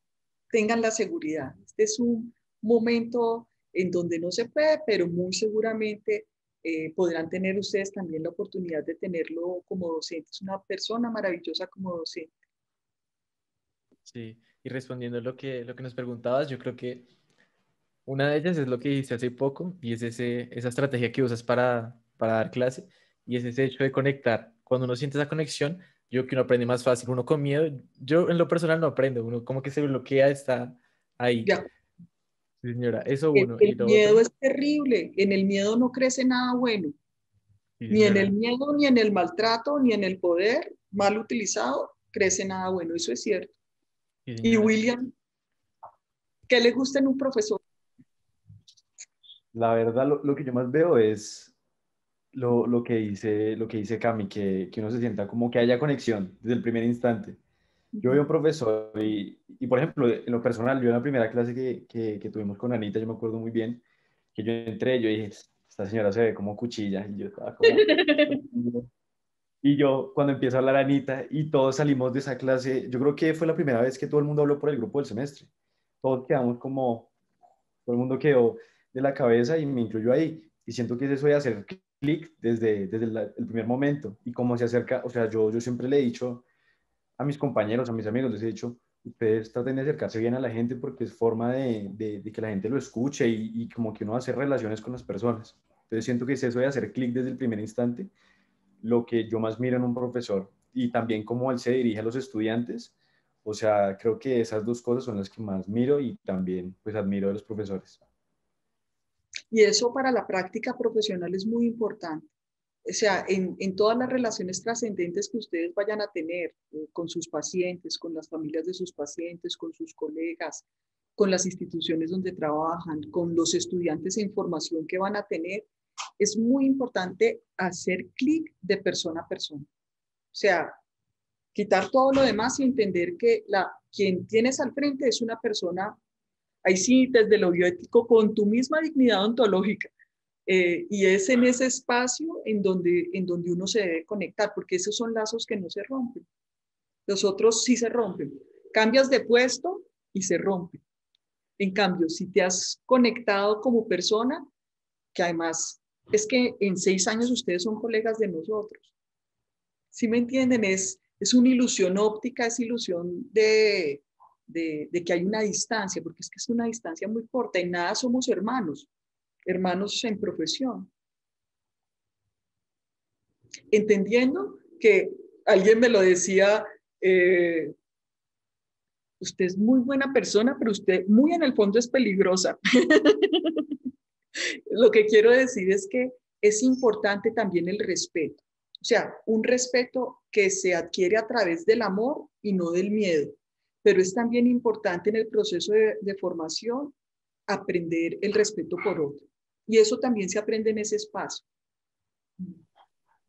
tengan la seguridad. Este es un momento en donde no se puede, pero muy seguramente podrán tener ustedes también la oportunidad de tenerlo como docente. Es una persona maravillosa como docente. Sí, y respondiendo lo que nos preguntabas, yo creo que una de ellas es lo que hice hace poco y es esa estrategia que usas para dar clase y es ese hecho de conectar. Cuando uno siente esa conexión, yo creo que uno aprende más fácil. Uno con miedo, yo en lo personal no aprendo, uno como que se bloquea, está ahí. Ya, Sí, señora, eso uno. el Y lo miedo otro, es terrible. En el miedo no crece nada bueno. sí, Ni en el señora, miedo, ni en el maltrato, ni en el poder mal utilizado crece nada bueno. Eso es cierto. sí, Y señora. William, ¿qué le gusta en un profesor? La verdad, lo que yo más veo es lo que dice Cami, que uno se sienta como que haya conexión desde el primer instante. Yo veo un profesor y, por ejemplo, en lo personal, yo en la primera clase que tuvimos con Anita, yo me acuerdo muy bien, que yo entré, yo dije, esta señora se ve como cuchilla, y yo estaba como... Y yo, cuando empiezo a hablar a Anita y todos salimos de esa clase, yo creo que fue la primera vez que todo el mundo habló por el grupo del semestre. Todos quedamos como, todo el mundo quedó de la cabeza y me incluyo ahí. Y siento que es eso de hacer clic desde el primer momento. Y cómo se acerca, o sea, yo siempre le he dicho a mis compañeros, a mis amigos, les he dicho, ustedes traten de acercarse bien a la gente porque es forma de que la gente lo escuche y como que uno hace relaciones con las personas. Entonces siento que es eso de hacer clic desde el primer instante lo que yo más miro en un profesor y también cómo él se dirige a los estudiantes. O sea, creo que esas dos cosas son las que más miro y también pues admiro de los profesores. Y eso para la práctica profesional es muy importante. O sea, en todas las relaciones trascendentes que ustedes vayan a tener con sus pacientes, con las familias de sus pacientes, con sus colegas, con las instituciones donde trabajan, con los estudiantes en formación que van a tener, es muy importante hacer clic de persona a persona. O sea, quitar todo lo demás y entender que quien tienes al frente es una persona, ahí sí, desde lo bioético, con tu misma dignidad ontológica. Y es en ese espacio en donde uno se debe conectar, porque esos son lazos que no se rompen. Los otros sí se rompen. Cambias de puesto y se rompen. En cambio, si te has conectado como persona, que además es que en 6 años ustedes son colegas de nosotros. ¿Sí me entienden? Es una ilusión óptica, es ilusión de que hay una distancia, porque es que es una distancia muy corta y nada somos hermanos, hermanos en profesión. Entendiendo que alguien me lo decía, usted es muy buena persona, pero usted muy en el fondo es peligrosa. Lo que quiero decir es que es importante también el respeto. O sea, un respeto que se adquiere a través del amor y no del miedo. Pero es también importante en el proceso de formación aprender el respeto por otro. Y eso también se aprende en ese espacio.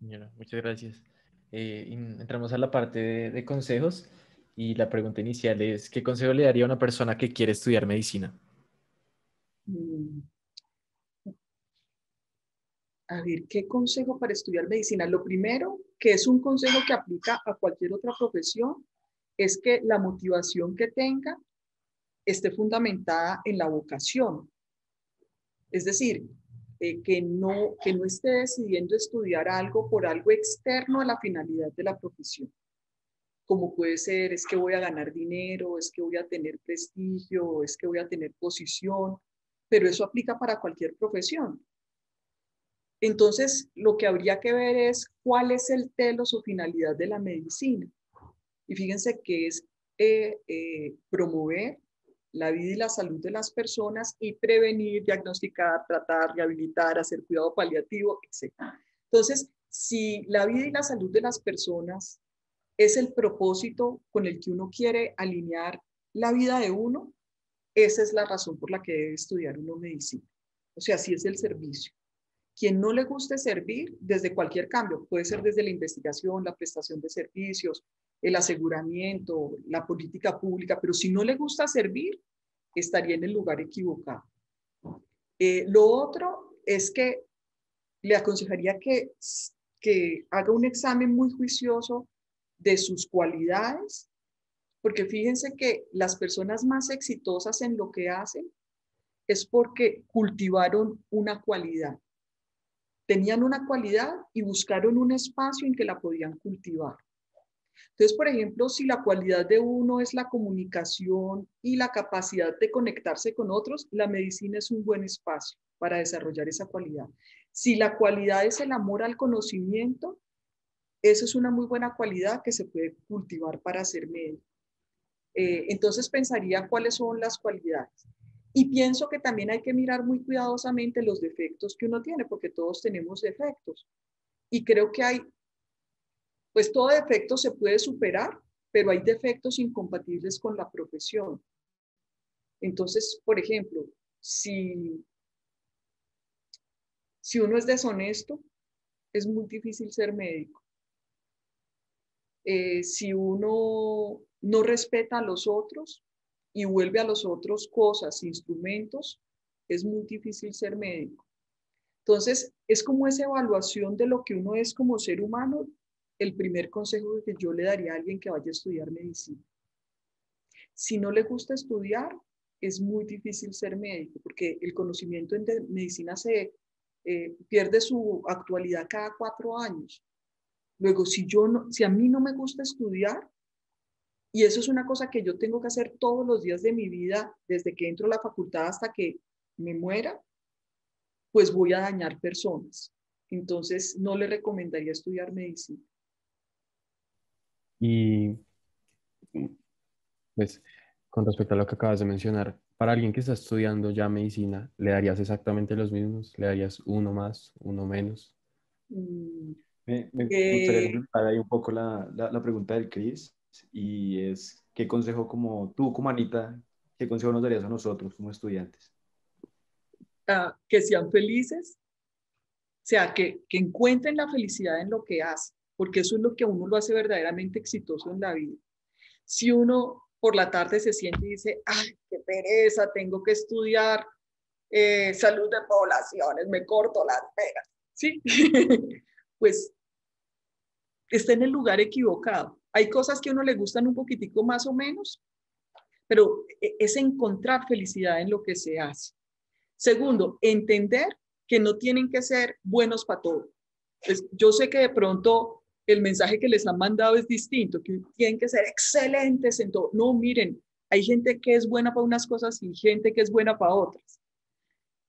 Señora, muchas gracias. Entramos a la parte de consejos y la pregunta inicial es, ¿qué consejo le daría a una persona que quiere estudiar medicina? Mm, A ver, ¿qué consejo para estudiar medicina? Lo primero, que es un consejo que aplica a cualquier otra profesión, es que la motivación que tenga esté fundamentada en la vocación. Es decir, que no esté decidiendo estudiar algo por algo externo a la finalidad de la profesión. Como puede ser, es que voy a ganar dinero, es que voy a tener prestigio, es que voy a tener posición, pero eso aplica para cualquier profesión. Entonces, lo que habría que ver es cuál es el telos o finalidad de la medicina. Y fíjense que es promover la vida y la salud de las personas y prevenir, diagnosticar, tratar, rehabilitar, hacer cuidado paliativo, etc. Entonces, si la vida y la salud de las personas es el propósito con el que uno quiere alinear la vida de uno, esa es la razón por la que debe estudiar uno medicina. O sea, si es el servicio. Quien no le guste servir desde cualquier cambio, puede ser desde la investigación, la prestación de servicios, el aseguramiento, la política pública, pero si no le gusta servir, estaría en el lugar equivocado. Lo otro es que le aconsejaría que haga un examen muy juicioso de sus cualidades, porque fíjense que las personas más exitosas en lo que hacen es porque cultivaron una cualidad. Tenían una cualidad y buscaron un espacio en que la podían cultivar. Entonces, por ejemplo, si la cualidad de uno es la comunicación y la capacidad de conectarse con otros, la medicina es un buen espacio para desarrollar esa cualidad. Si la cualidad es el amor al conocimiento, eso es una muy buena cualidad que se puede cultivar para ser médico. Entonces pensaría cuáles son las cualidades. Y pienso que también hay que mirar muy cuidadosamente los defectos que uno tiene, porque todos tenemos defectos. Y creo que pues todo defecto se puede superar, pero hay defectos incompatibles con la profesión. Entonces, por ejemplo, si uno es deshonesto, es muy difícil ser médico. Si uno no respeta a los otros y vuelve a los otros cosas, instrumentos, es muy difícil ser médico. Entonces, es como esa evaluación de lo que uno es como ser humano, el primer consejo que yo le daría a alguien que vaya a estudiar medicina. Si no le gusta estudiar, es muy difícil ser médico, porque el conocimiento en medicina pierde su actualidad cada 4 años. Luego, si a mí no me gusta estudiar, y eso es una cosa que yo tengo que hacer todos los días de mi vida, desde que entro a la facultad hasta que me muera, pues voy a dañar personas. Entonces, no le recomendaría estudiar medicina. Y pues con respecto a lo que acabas de mencionar, para alguien que está estudiando ya medicina, ¿le darías exactamente los mismos? ¿Le darías uno más, uno menos? Mm, Me gustaría eh, complementar ahí un poco la pregunta del Cris, y es, ¿qué consejo como tú, como Anita, qué consejo nos darías a nosotros como estudiantes? que sean felices, o sea, que encuentren la felicidad en lo que hacen, porque eso es lo que a uno lo hace verdaderamente exitoso en la vida. Si uno por la tarde se siente y dice, ay, qué pereza, tengo que estudiar salud de poblaciones, me corto las venas, ¿sí? Pues está en el lugar equivocado. Hay cosas que a uno le gustan un poquitico más o menos, pero es encontrar felicidad en lo que se hace. Segundo, entender que no tienen que ser buenos para todo. Pues yo sé que de pronto el mensaje que les han mandado es distinto, que tienen que ser excelentes en todo. No, miren, hay gente que es buena para unas cosas y gente que es buena para otras.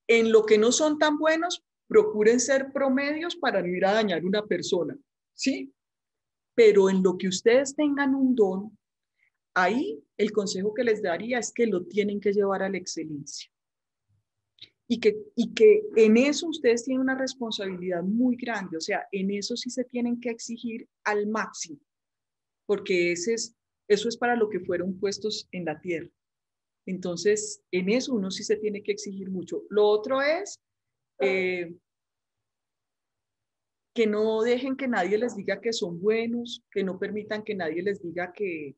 En lo que no son tan buenos, procuren ser promedios para no ir a dañar a una persona, ¿sí? Pero en lo que ustedes tengan un don, ahí el consejo que les daría es que lo tienen que llevar a la excelencia. Y que en eso ustedes tienen una responsabilidad muy grande, o sea, en eso sí se tienen que exigir al máximo, porque eso es para lo que fueron puestos en la tierra. Entonces, en eso uno sí se tiene que exigir mucho. Lo otro es que no dejen que nadie les diga que son buenos, que no permitan que nadie les diga que,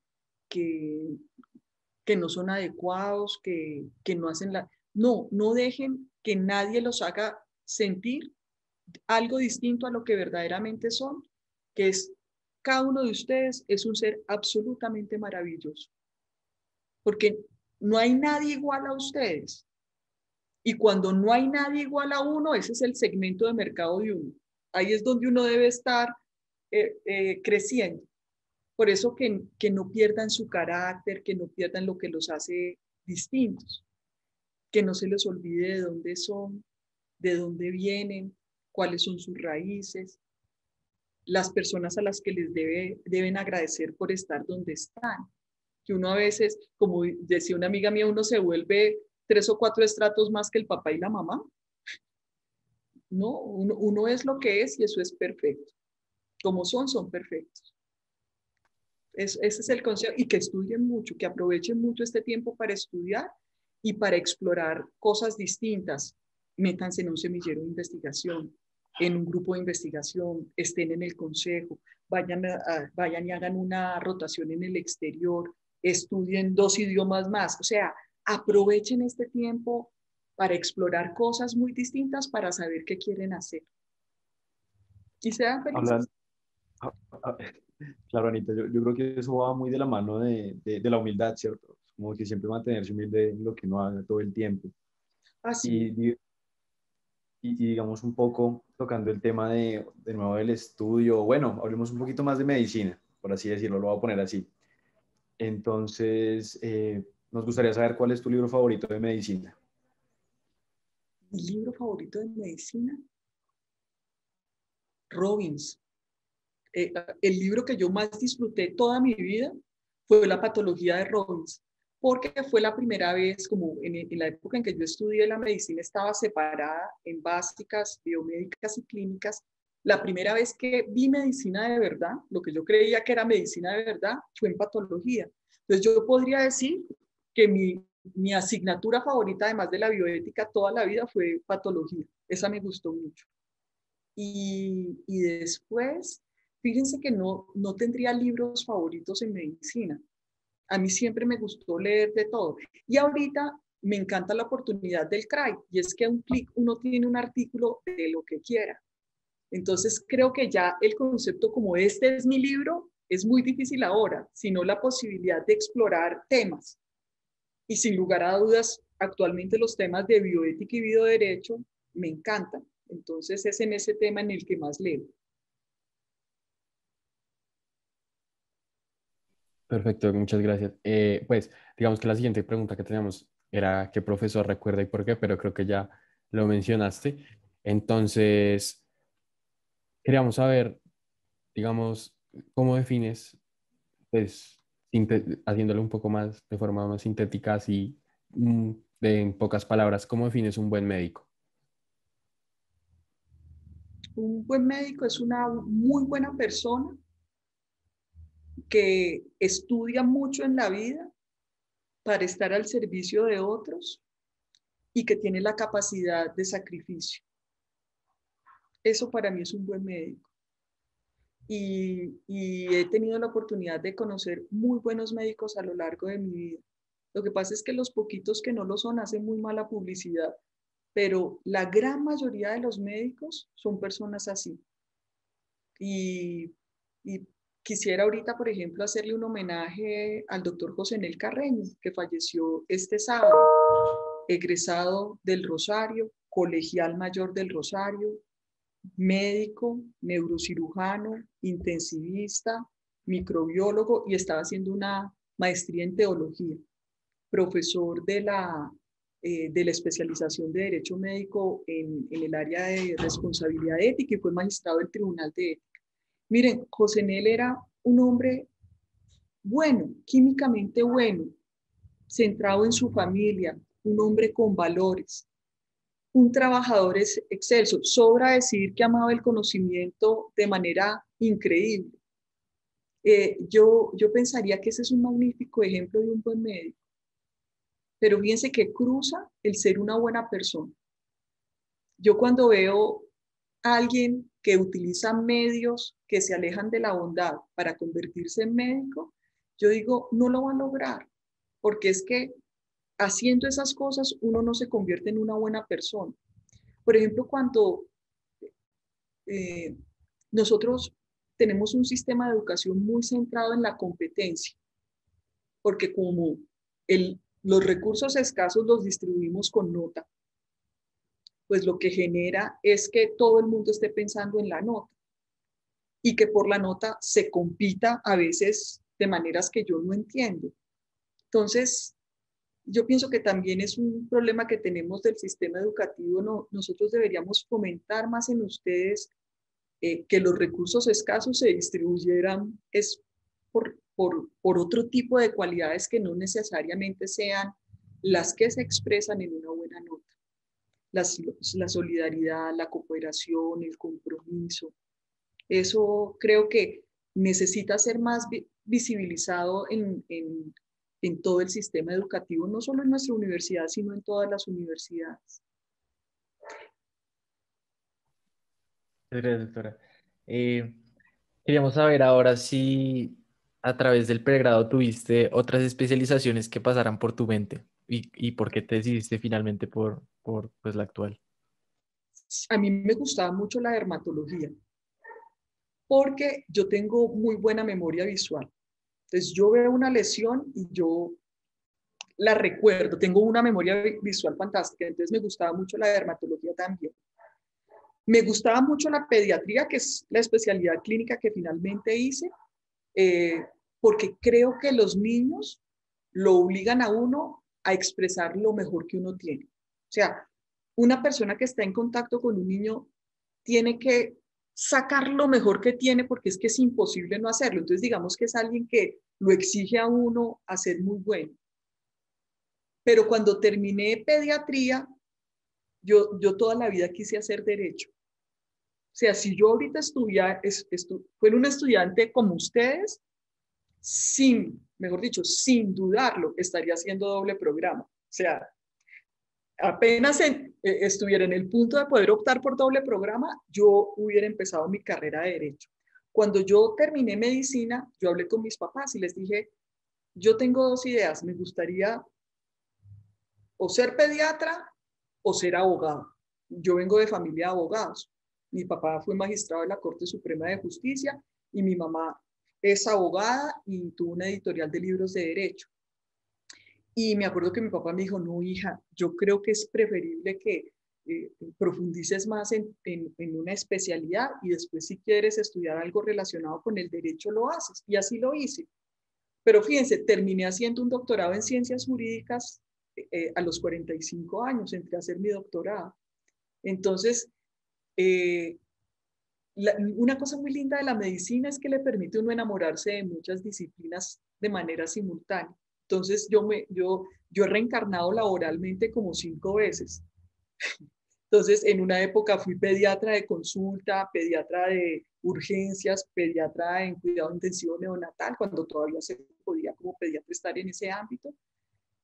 que no son adecuados, que no hacen la... No, no dejen que nadie los haga sentir algo distinto a lo que verdaderamente son, que es cada uno de ustedes es un ser absolutamente maravilloso, porque no hay nadie igual a ustedes. Y cuando no hay nadie igual a uno, ese es el segmento de mercado de uno. Ahí es donde uno debe estar creciendo. Por eso que no pierdan su carácter, que no pierdan lo que los hace distintos, que no se les olvide de dónde son, de dónde vienen, cuáles son sus raíces, las personas a las que les deben agradecer por estar donde están. Que uno a veces, como decía una amiga mía, uno se vuelve 3 o 4 estratos más que el papá y la mamá. No, uno es lo que es y eso es perfecto. Como son perfectos. Ese es el consejo, y que estudien mucho, que aprovechen mucho este tiempo para estudiar y para explorar cosas distintas. Métanse en un semillero de investigación, en un grupo de investigación, estén en el consejo, vayan y hagan una rotación en el exterior, estudien 2 idiomas más. O sea, aprovechen este tiempo para explorar cosas muy distintas, para saber qué quieren hacer. Y sean felices. Hablan, ah, ah, claro, Anita, yo creo que eso va muy de la mano de la humildad, ¿cierto? Como que siempre mantenerse humilde en lo que uno haga todo el tiempo. Así. Y, y digamos un poco tocando el tema de nuevo del estudio, bueno, hablemos un poquito más de medicina, por así decirlo, lo voy a poner así. Entonces, nos gustaría saber cuál es tu libro favorito de medicina. Mi libro favorito de medicina, Robbins. El libro que yo más disfruté toda mi vida fue La patología de Robbins, porque fue la primera vez, como en la época en que yo estudié la medicina, estaba separada en básicas, biomédicas y clínicas. La primera vez que vi medicina de verdad, lo que yo creía que era medicina de verdad, fue en patología. Entonces yo podría decir que mi asignatura favorita, además de la bioética, toda la vida fue patología. Esa me gustó mucho. Y después, fíjense que no tendría libros favoritos en medicina. A mí siempre me gustó leer de todo. Y ahorita me encanta la oportunidad del CRAI, y es que a un clic uno tiene un artículo de lo que quiera. Entonces creo que ya el concepto como este es mi libro es muy difícil ahora, sino la posibilidad de explorar temas. Y sin lugar a dudas, actualmente los temas de bioética y bioderecho me encantan. Entonces es en ese tema en el que más leo. Perfecto, muchas gracias. Pues digamos que la siguiente pregunta que teníamos era qué profesor recuerda y por qué, pero creo que ya lo mencionaste. Entonces, queríamos saber, digamos, cómo defines, pues, haciéndolo un poco más de forma más sintética, así, en pocas palabras, ¿cómo defines un buen médico? Un buen médico es una muy buena persona que estudia mucho en la vida para estar al servicio de otros y que tiene la capacidad de sacrificio. Eso para mí es un buen médico. Y he tenido la oportunidad de conocer muy buenos médicos a lo largo de mi vida. Lo que pasa es que los poquitos que no lo son hacen muy mala publicidad, pero la gran mayoría de los médicos son personas así. Y quisiera ahorita, por ejemplo, hacerle un homenaje al doctor José Nel Carreño, que falleció este sábado, egresado del Rosario, colegial mayor del Rosario, médico, neurocirujano, intensivista, microbiólogo, y estaba haciendo una maestría en teología, profesor de la especialización de Derecho Médico en el área de responsabilidad ética, y fue magistrado del Tribunal de Ética. Miren, José Nel era un hombre bueno, químicamente bueno, centrado en su familia, un hombre con valores, un trabajador excelso. Sobra decir que amaba el conocimiento de manera increíble. Yo pensaría que ese es un magnífico ejemplo de un buen médico, pero fíjense que cruza el ser una buena persona. Yo cuando veo a alguien que utiliza medios que se alejan de la bondad para convertirse en médico, yo digo, no lo va a lograr, porque es que haciendo esas cosas uno no se convierte en una buena persona. Por ejemplo, cuando eh, nosotros tenemos un sistema de educación muy centrado en la competencia, porque como los recursos escasos los distribuimos con nota, pues lo que genera es que todo el mundo esté pensando en la nota y que por la nota se compita a veces de maneras que yo no entiendo. Entonces, yo pienso que también es un problema que tenemos del sistema educativo. Nosotros deberíamos fomentar más en ustedes que los recursos escasos se distribuyeran es por otro tipo de cualidades que no necesariamente sean las que se expresan en una buena nota. La solidaridad, la cooperación, el compromiso. Eso creo que necesita ser más visibilizado en todo el sistema educativo, no solo en nuestra universidad, sino en todas las universidades. Gracias, doctora. Queríamos saber ahora si a través del pregrado tuviste otras especializaciones que pasaran por tu mente y por qué te decidiste finalmente por pues, la actual. A mí me gustaba mucho la dermatología, porque yo tengo muy buena memoria visual. Entonces yo veo una lesión y yo la recuerdo, tengo una memoria visual fantástica, entonces me gustaba mucho la dermatología también. Me gustaba mucho la pediatría, que es la especialidad clínica que finalmente hice, porque creo que los niños lo obligan a uno a expresar lo mejor que uno tiene. O sea, una persona que está en contacto con un niño tiene que sacar lo mejor que tiene porque es que es imposible no hacerlo. Entonces, digamos que es alguien que lo exige a uno a ser muy bueno. Pero cuando terminé pediatría, yo toda la vida quise hacer derecho. O sea, si yo ahorita fuera un estudiante como ustedes, mejor dicho, sin dudarlo, estaría haciendo doble programa. O sea, apenas estuviera en el punto de poder optar por doble programa, yo hubiera empezado mi carrera de derecho. Cuando yo terminé medicina, yo hablé con mis papás y les dije, yo tengo dos ideas, me gustaría o ser pediatra o ser abogado. Yo vengo de familia de abogados. Mi papá fue magistrado de la Corte Suprema de Justicia y mi mamá es abogada y tuvo una editorial de libros de derecho. Y me acuerdo que mi papá me dijo, no, hija, yo creo que es preferible que profundices más en una especialidad y después si quieres estudiar algo relacionado con el derecho lo haces. Y así lo hice. Pero fíjense, terminé haciendo un doctorado en ciencias jurídicas a los 45 años, entré a hacer mi doctorado. Entonces, una cosa muy linda de la medicina es que le permite a uno enamorarse de muchas disciplinas de manera simultánea. Entonces, yo he reencarnado laboralmente como 5 veces. Entonces, en una época fui pediatra de consulta, pediatra de urgencias, pediatra en cuidado intensivo neonatal, cuando todavía se podía como pediatra estar en ese ámbito.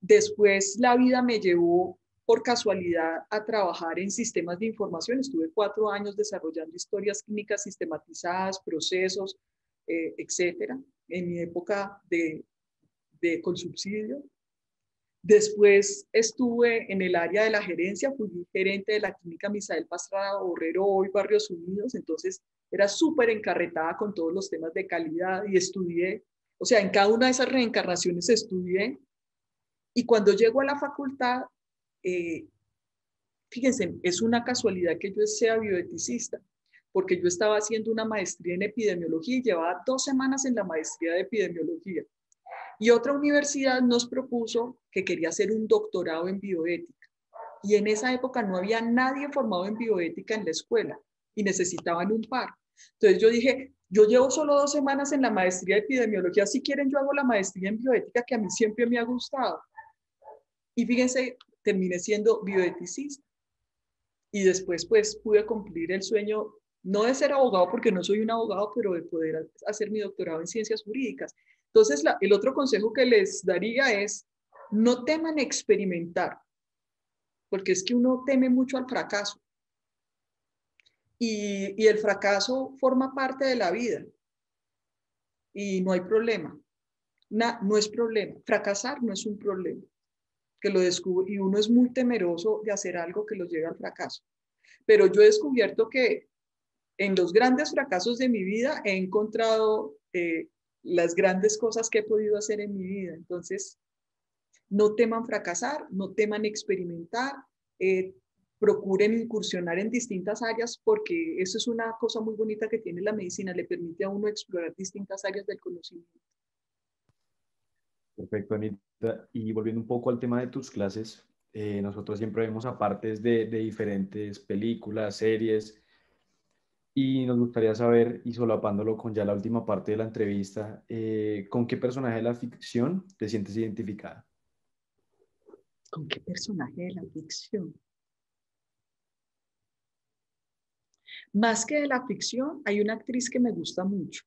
Después la vida me llevó por casualidad a trabajar en sistemas de información. Estuve 4 años desarrollando historias clínicas sistematizadas, procesos, etcétera, en mi época de Colsubsidio. Después estuve en el área de la gerencia, fui gerente de la clínica Misael Pastrana Borrero, hoy Barrios Unidos, entonces era súper encarretada con todos los temas de calidad y estudié, o sea, en cada una de esas reencarnaciones estudié. Y cuando llego a la facultad, fíjense, es una casualidad que yo sea bioeticista, porque yo estaba haciendo una maestría en epidemiología y llevaba 2 semanas en la maestría de epidemiología. Y otra universidad nos propuso que quería hacer un doctorado en bioética. Y en esa época no había nadie formado en bioética en la escuela y necesitaban un par. Entonces yo dije, yo llevo solo 2 semanas en la maestría de epidemiología, si quieren yo hago la maestría en bioética que a mí siempre me ha gustado. Y fíjense, terminé siendo bioeticista. Y después pues pude cumplir el sueño, no de ser abogado porque no soy un abogado, pero de poder hacer mi doctorado en ciencias jurídicas. Entonces el otro consejo que les daría es, no teman experimentar, porque es que uno teme mucho al fracaso. Y el fracaso forma parte de la vida y no hay problema. No es problema. Fracasar no es un problema. Que lo descubre, y uno es muy temeroso de hacer algo que los lleve al fracaso. Pero yo he descubierto que en los grandes fracasos de mi vida he encontrado las grandes cosas que he podido hacer en mi vida. Entonces, no teman fracasar, no teman experimentar, procuren incursionar en distintas áreas porque eso es una cosa muy bonita que tiene la medicina, le permite a uno explorar distintas áreas del conocimiento. Perfecto, Anita. Y volviendo un poco al tema de tus clases, nosotros siempre vemos apartes de diferentes películas, series, y nos gustaría saber, y solapándolo con ya la última parte de la entrevista, ¿con qué personaje de la ficción te sientes identificada? ¿Con qué personaje de la ficción? Más que de la ficción, hay una actriz que me gusta mucho,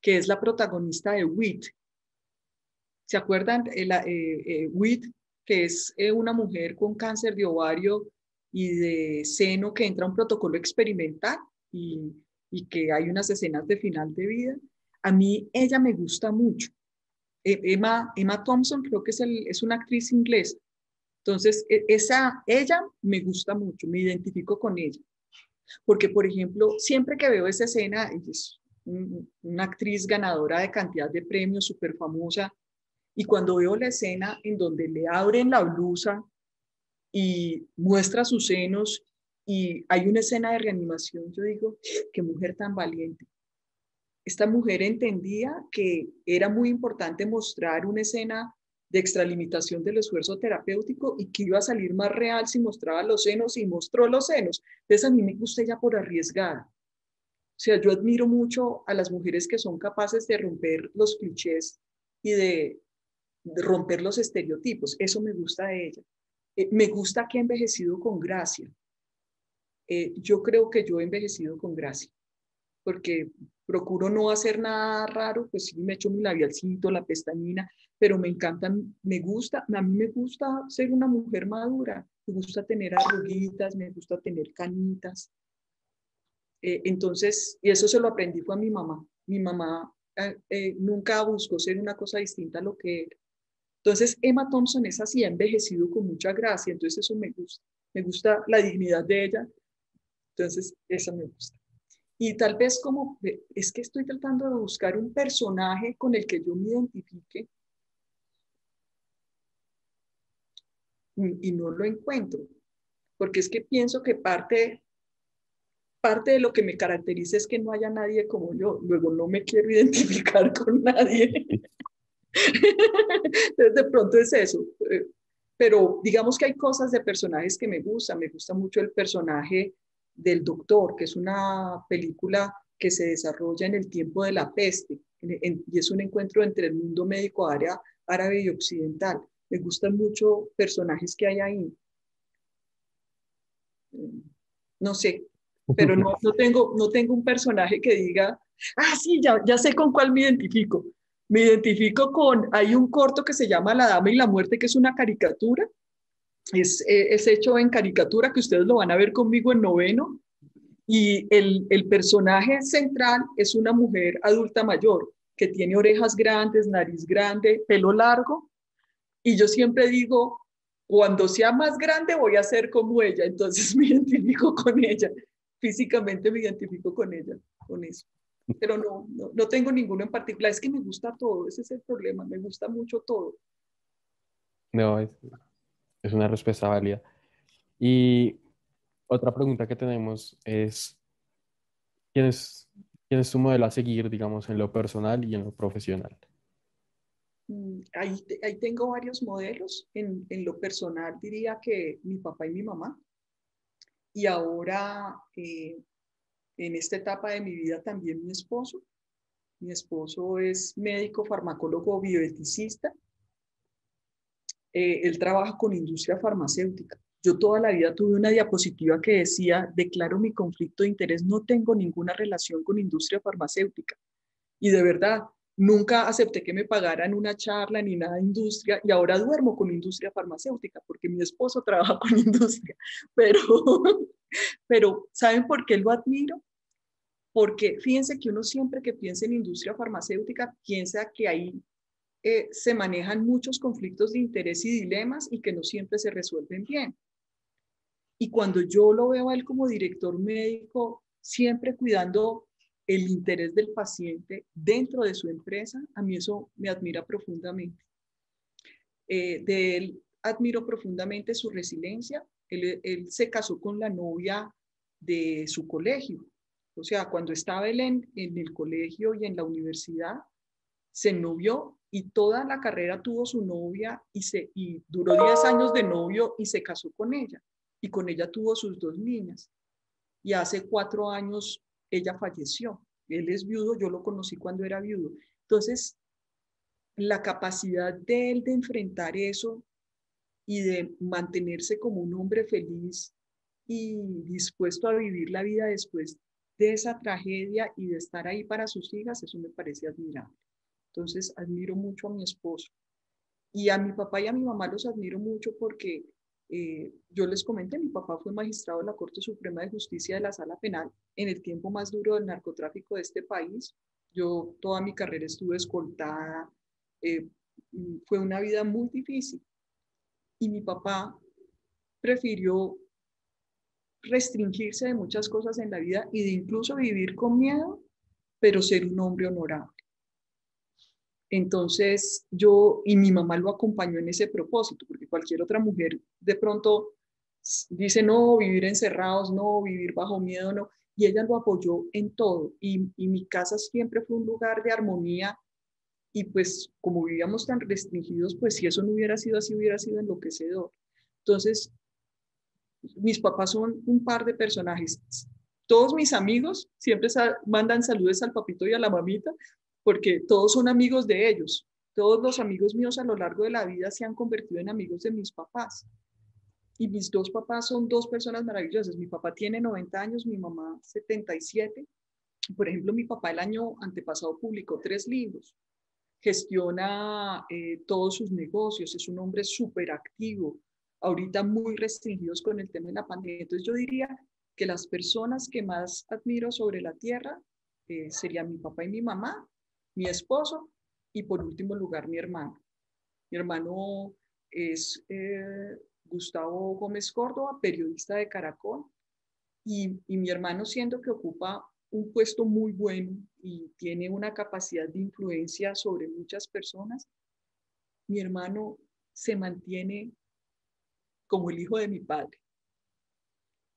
que es la protagonista de WIT. ¿Se acuerdan? WIT, que es una mujer con cáncer de ovario y de seno que entra a un protocolo experimental y que hay unas escenas de final de vida. A mí ella me gusta mucho. Emma Thompson creo que es una actriz inglesa. Entonces, ella me gusta mucho, me identifico con ella. Porque, por ejemplo, siempre que veo esa escena, es una actriz ganadora de cantidad de premios, súper famosa, y cuando veo la escena en donde le abren la blusa y muestra sus senos y hay una escena de reanimación, yo digo, qué mujer tan valiente. Esta mujer entendía que era muy importante mostrar una escena de extralimitación del esfuerzo terapéutico y que iba a salir más real si mostraba los senos y mostró los senos. Entonces a mí me gusta ella por arriesgada. O sea, yo admiro mucho a las mujeres que son capaces de romper los clichés y de romper los estereotipos. Eso me gusta de ella. Me gusta que ha envejecido con gracia. Yo creo que yo he envejecido con gracia, porque procuro no hacer nada raro, pues sí me echo mi labialcito, la pestañina, pero me encanta, a mí me gusta ser una mujer madura, me gusta tener arruguitas, me gusta tener canitas. Entonces, y eso se lo aprendí fue a mi mamá. Mi mamá nunca buscó ser una cosa distinta a lo que era. Entonces, Emma Thompson es así, ha envejecido con mucha gracia, entonces eso me gusta la dignidad de ella, entonces eso me gusta. Y tal vez es que estoy tratando de buscar un personaje con el que yo me identifique y no lo encuentro, porque es que pienso que parte de lo que me caracteriza es que no haya nadie como yo, luego no me quiero identificar con nadie. Entonces de pronto es eso. Pero digamos que hay cosas de personajes que me gusta mucho el personaje del Doctor, que es una película que se desarrolla en el tiempo de la peste, y es un encuentro entre el mundo médico árabe y occidental. Me gustan mucho personajes que hay ahí. No sé, pero no tengo un personaje que diga, sí, ya sé con cuál me identifico. Me identifico hay un corto que se llama La Dama y la Muerte, que es una caricatura. Es hecho en caricatura, que ustedes lo van a ver conmigo en noveno. Y el personaje central es una mujer adulta mayor, que tiene orejas grandes, nariz grande, pelo largo. Y yo siempre digo, cuando sea más grande voy a ser como ella. Entonces me identifico con ella. Físicamente me identifico con ella, con eso. Pero no tengo ninguno en particular. Es que me gusta todo, ese es el problema. Me gusta mucho todo. No, es una respuesta válida. Y otra pregunta que tenemos es, ¿quién es, quién es tu modelo a seguir, digamos, en lo personal y en lo profesional? Ahí tengo varios modelos. En lo personal diría que mi papá y mi mamá. Y ahora, en esta etapa de mi vida, también mi esposo. Mi esposo es médico, farmacólogo, bioeticista. Él trabaja con industria farmacéutica. Yo toda la vida tuve una diapositiva que decía, declaro mi conflicto de interés, no tengo ninguna relación con industria farmacéutica. Y de verdad, nunca acepté que me pagaran una charla ni nada de industria y ahora duermo con industria farmacéutica porque mi esposo trabaja con industria. Pero, pero ¿saben por qué lo admiro? Porque fíjense que uno siempre que piensa en industria farmacéutica piensa que ahí se manejan muchos conflictos de interés y dilemas y que no siempre se resuelven bien. Y cuando yo lo veo a él como director médico, siempre cuidando el interés del paciente dentro de su empresa, a mí eso me admira profundamente. De él admiro profundamente su resiliencia. Él se casó con la novia de su colegio. O sea, cuando estaba él en el colegio y en la universidad, se novió y toda la carrera tuvo su novia y duró 10 años de novio y se casó con ella. Y con ella tuvo sus 2 niñas. Y hace 4 años ella falleció. Él es viudo, yo lo conocí cuando era viudo. Entonces, la capacidad de él de enfrentar eso y de mantenerse como un hombre feliz y dispuesto a vivir la vida después de esa tragedia y de estar ahí para sus hijas, eso me parece admirable. Entonces, admiro mucho a mi esposo. Y a mi papá y a mi mamá los admiro mucho porque yo les comenté, mi papá fue magistrado de la Corte Suprema de Justicia de la Sala Penal en el tiempo más duro del narcotráfico de este país. Yo toda mi carrera estuve escoltada, fue una vida muy difícil. Y mi papá prefirió restringirse de muchas cosas en la vida y de incluso vivir con miedo, pero ser un hombre honorable. Entonces y mi mamá lo acompañó en ese propósito, porque cualquier otra mujer de pronto dice, no, vivir encerrados, no, vivir bajo miedo, no, y ella lo apoyó en todo, y mi casa siempre fue un lugar de armonía, y pues como vivíamos tan restringidos, pues si eso no hubiera sido así, hubiera sido enloquecedor. Entonces, mis papás son un par de personajes. Todos mis amigos siempre mandan saludos al papito y a la mamita, porque todos son amigos de ellos. Todos los amigos míos a lo largo de la vida se han convertido en amigos de mis papás. Y mis dos papás son dos personas maravillosas. Mi papá tiene 90 años, mi mamá 77. Por ejemplo, mi papá el año antepasado publicó 3 libros. Gestiona todos sus negocios, es un hombre súper activo, ahorita muy restringidos con el tema de la pandemia. Entonces yo diría que las personas que más admiro sobre la tierra serían mi papá y mi mamá, mi esposo y por último lugar mi hermano. Mi hermano es Gustavo Gómez Córdoba, periodista de Caracol, y mi hermano siendo que ocupa un puesto muy bueno y tiene una capacidad de influencia sobre muchas personas, mi hermano se mantiene como el hijo de mi padre.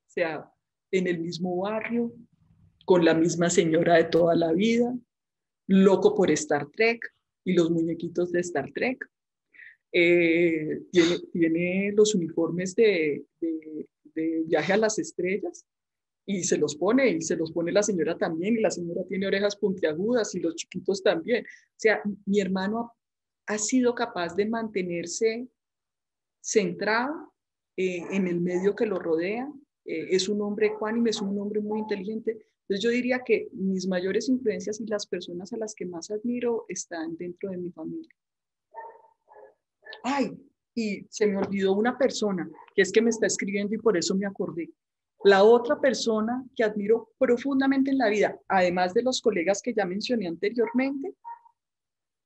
O sea, en el mismo barrio, con la misma señora de toda la vida, loco por Star Trek y los muñequitos de Star Trek. Tiene los uniformes de Viaje a las Estrellas y se los pone la señora también, y la señora tiene orejas puntiagudas y los chiquitos también. O sea, mi hermano ha sido capaz de mantenerse centrado en el medio que lo rodea. Es un hombre ecuánime, es un hombre muy inteligente. Entonces yo diría que mis mayores influencias y las personas a las que más admiro están dentro de mi familia. Ay, y se me olvidó una persona, que es que me está escribiendo y por eso me acordé. La otra persona que admiro profundamente en la vida, además de los colegas que ya mencioné anteriormente,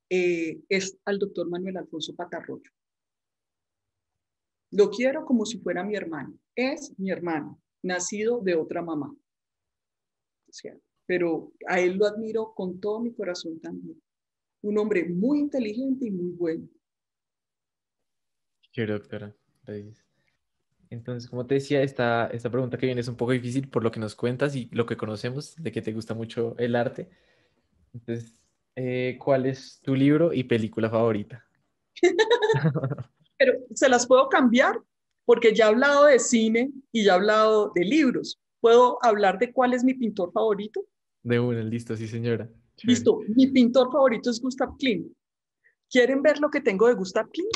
es al doctor Manuel Alfonso Patarroyo. Lo quiero como si fuera mi hermano. Es mi hermano, nacido de otra mamá. O sea, pero a él lo admiro con todo mi corazón también. Un hombre muy inteligente y muy bueno. Qué doctora, gracias. Entonces, como te decía, esta pregunta que viene es un poco difícil por lo que nos cuentas y lo que conocemos de que te gusta mucho el arte. Entonces, ¿cuál es tu libro y película favorita? Pero se las puedo cambiar porque ya he hablado de cine y ya he hablado de libros. ¿Puedo hablar de cuál es mi pintor favorito? De una, listo, sí, señora. Chévere. Listo, mi pintor favorito es Gustav Klimt. ¿Quieren ver lo que tengo de Gustav Klimt?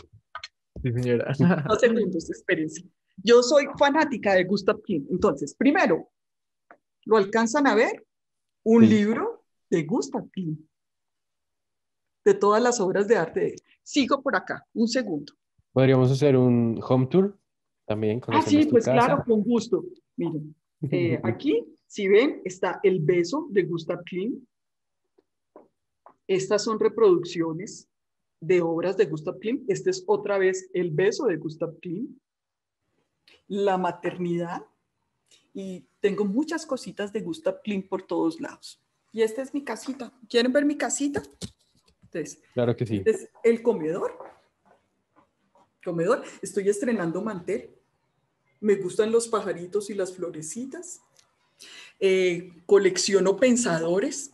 Sí, señora. 2 segundos, espérense. Yo soy fanática de Gustav Klimt. Entonces, primero, ¿lo alcanzan a ver? Un libro de Gustav Klimt, de todas las obras de arte de él. Sigo por acá, un segundo. Podríamos hacer un home tour también, conocemos Sí, tu pues casa. claro, con gusto. Miren, aquí, si ven, está El beso de Gustav Klimt. Estas son reproducciones de obras de Gustav Klimt. Este es otra vez El beso de Gustav Klimt. La maternidad. Y tengo muchas cositas de Gustav Klimt por todos lados. Y esta es mi casita. ¿Quieren ver mi casita? Entonces, Claro que sí. este es el comedor. Estoy estrenando mantel. Me gustan los pajaritos y las florecitas. Colecciono pensadores.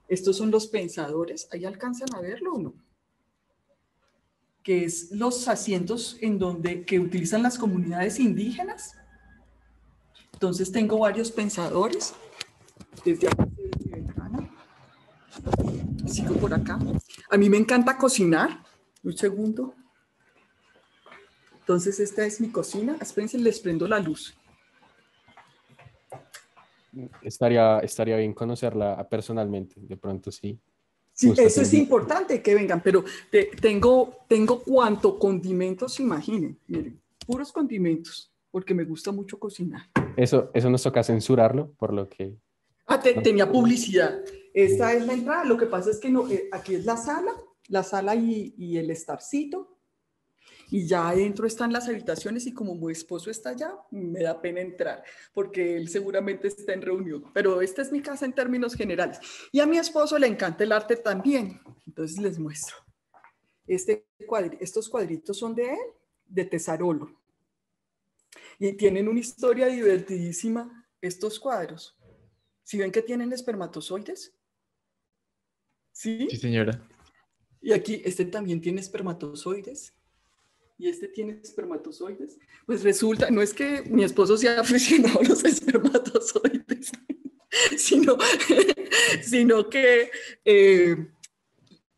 Estos son los pensadores. ¿Ahí alcanzan a verlo o no? Que es los asientos que utilizan las comunidades indígenas. Entonces tengo varios pensadores. Desde acá se ve mi ventana. Sigo por acá. A mí me encanta cocinar. Un segundo. Entonces esta es mi cocina. Espérense, les prendo la luz. estaría bien conocerla personalmente, de pronto sí. Sí, Gustas eso en es vivo. importante que vengan, pero tengo cuanto condimentos, imaginen, miren, puros condimentos, porque me gusta mucho cocinar. Eso nos toca censurarlo, por lo que... Ah, ¿no? tenía publicidad. Esta es la entrada, lo que pasa es que no, aquí es la sala y el estarcito, y ya adentro están las habitaciones y como mi esposo está allá, me da pena entrar, porque él seguramente está en reunión, pero esta es mi casa en términos generales. Y a mi esposo le encanta el arte también, entonces les muestro. Estos cuadritos son de él, de Tesarolo, y tienen una historia divertidísima estos cuadros. ¿Sí ven que tienen espermatozoides? Sí, ¿Sí? señora. Y aquí este también tiene espermatozoides. Y este tiene espermatozoides. Pues resulta, no es que mi esposo sea aficionado a los espermatozoides, sino, sino que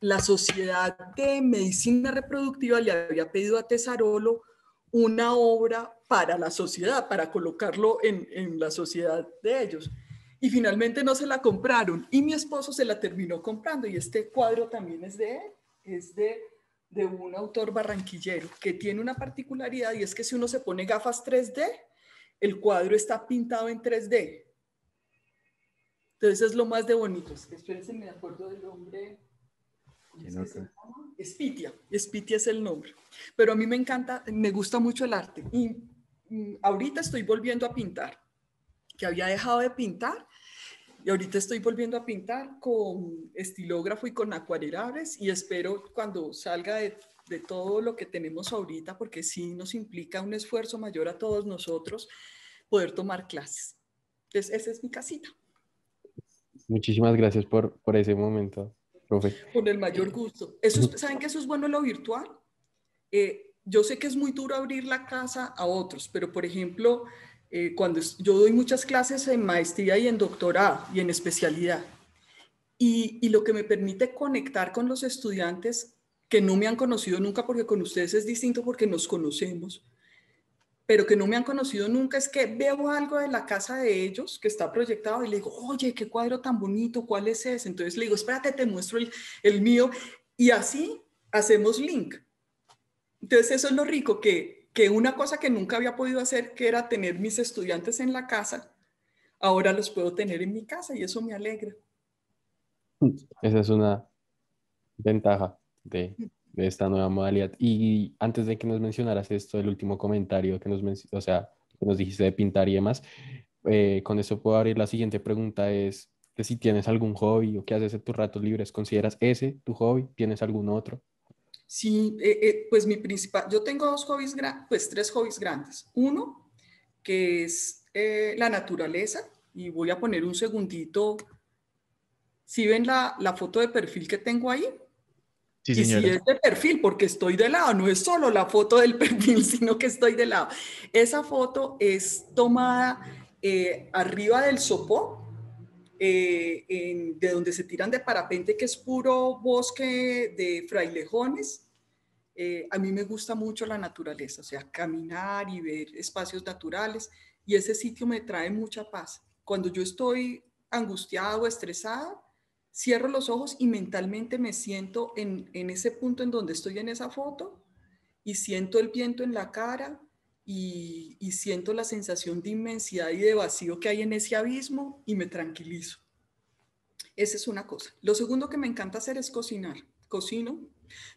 la Sociedad de Medicina Reproductiva le había pedido a Tesarolo una obra para la sociedad, para colocarlo en la sociedad de ellos. Y finalmente no se la compraron y mi esposo se la terminó comprando y este cuadro también es de él, es de un autor barranquillero que tiene una particularidad y es que si uno se pone gafas 3D, el cuadro está pintado en 3D. Entonces es lo más de bonito. Espérense, me acuerdo del nombre. Espitia es el nombre. Pero a mí me encanta, me gusta mucho el arte. Y ahorita estoy volviendo a pintar, que había dejado de pintar. Y ahorita estoy volviendo a pintar con estilógrafo y con acuarelables y espero cuando salga de todo lo que tenemos ahorita, porque sí nos implica un esfuerzo mayor a todos nosotros, poder tomar clases. Entonces, esa es mi casita. Muchísimas gracias por ese momento, profe. Con el mayor gusto. ¿Saben que eso es bueno lo virtual? Yo sé que es muy duro abrir la casa a otros, pero por ejemplo, cuando yo doy muchas clases en maestría y en doctorado y en especialidad, y lo que me permite conectar con los estudiantes que no me han conocido nunca, porque con ustedes es distinto porque nos conocemos, pero que no me han conocido nunca, es que veo algo de la casa de ellos que está proyectado y le digo, oye, qué cuadro tan bonito, ¿cuál es ese? Entonces le digo, espérate, te muestro el mío, y así hacemos link. Entonces eso es lo rico, que una cosa que nunca había podido hacer, que era tener mis estudiantes en la casa, ahora los puedo tener en mi casa y eso me alegra. Esa es una ventaja de esta nueva modalidad. Y antes de que nos mencionaras esto, el último comentario que o sea, que nos dijiste de pintar y demás, con eso puedo abrir la siguiente pregunta, es que si tienes algún hobby o qué haces en tus ratos libres, ¿consideras ese tu hobby? ¿Tienes algún otro? Sí, pues mi principal, yo tengo pues tres hobbies grandes. Uno, que es la naturaleza, y voy a poner un segundito. Si ven la foto de perfil que tengo ahí, Sí, y si señora. es de perfil, porque estoy de lado, no es solo la foto del perfil, sino que estoy de lado. Esa foto es tomada arriba del sopó, de donde se tiran de parapente, que es puro bosque de frailejones. A mí me gusta mucho la naturaleza, o sea, caminar y ver espacios naturales, y ese sitio me trae mucha paz. Cuando yo estoy angustiada o estresada, cierro los ojos y mentalmente me siento en ese punto en donde estoy en esa foto y siento el viento en la cara y siento la sensación de inmensidad y de vacío que hay en ese abismo y me tranquilizo. Esa es una cosa. Lo segundo que me encanta hacer es cocinar. Cocino.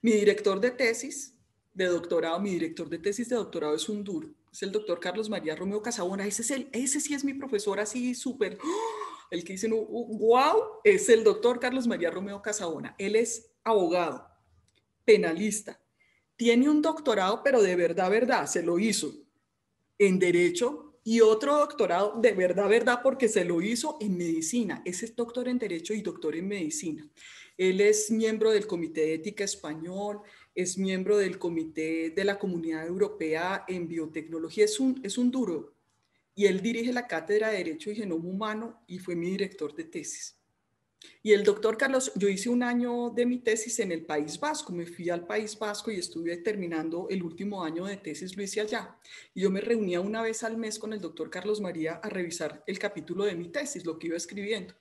Mi director de tesis de doctorado, mi director de tesis de doctorado es un duro. Es el doctor Carlos María Romeo Casabona. Ese sí es mi profesor así súper. El que dice, wow, es el doctor Carlos María Romeo Casabona. Él es abogado, penalista. Tiene un doctorado, pero de verdad, se lo hizo en Derecho y otro doctorado de verdad, porque se lo hizo en Medicina. Ese es doctor en Derecho y doctor en Medicina. Él es miembro del Comité de Ética Español, es miembro del Comité de la Comunidad Europea en Biotecnología, es un duro. Y él dirige la Cátedra de Derecho y Genoma Humano y fue mi director de tesis. Y el doctor Carlos, yo hice un año de mi tesis en el País Vasco, me fui al País Vasco y estuve terminando el último año de tesis, lo hice allá. Y yo me reunía una vez al mes con el doctor Carlos María a revisar el capítulo de mi tesis, lo que iba escribiendo.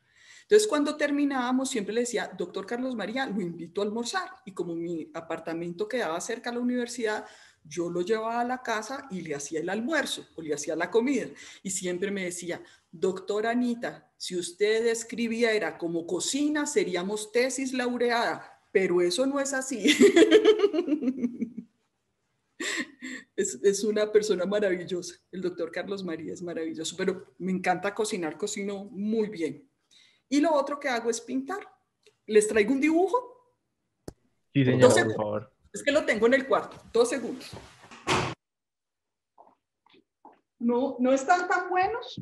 Entonces, cuando terminábamos, siempre le decía, doctor Carlos María, lo invito a almorzar. Y como mi apartamento quedaba cerca de la universidad, yo lo llevaba a la casa y le hacía el almuerzo o le hacía la comida. Y siempre me decía, doctora Anita, si usted escribiera como cocina, seríamos tesis laureada, pero eso no es así. Es una persona maravillosa. El doctor Carlos María es maravilloso, pero me encanta cocinar, cocino muy bien. Y lo otro que hago es pintar. ¿Les traigo un dibujo? Sí, Por señora, Dos por favor. segundos. favor. Es que lo tengo en el cuarto. 2 segundos. No, no están tan buenos,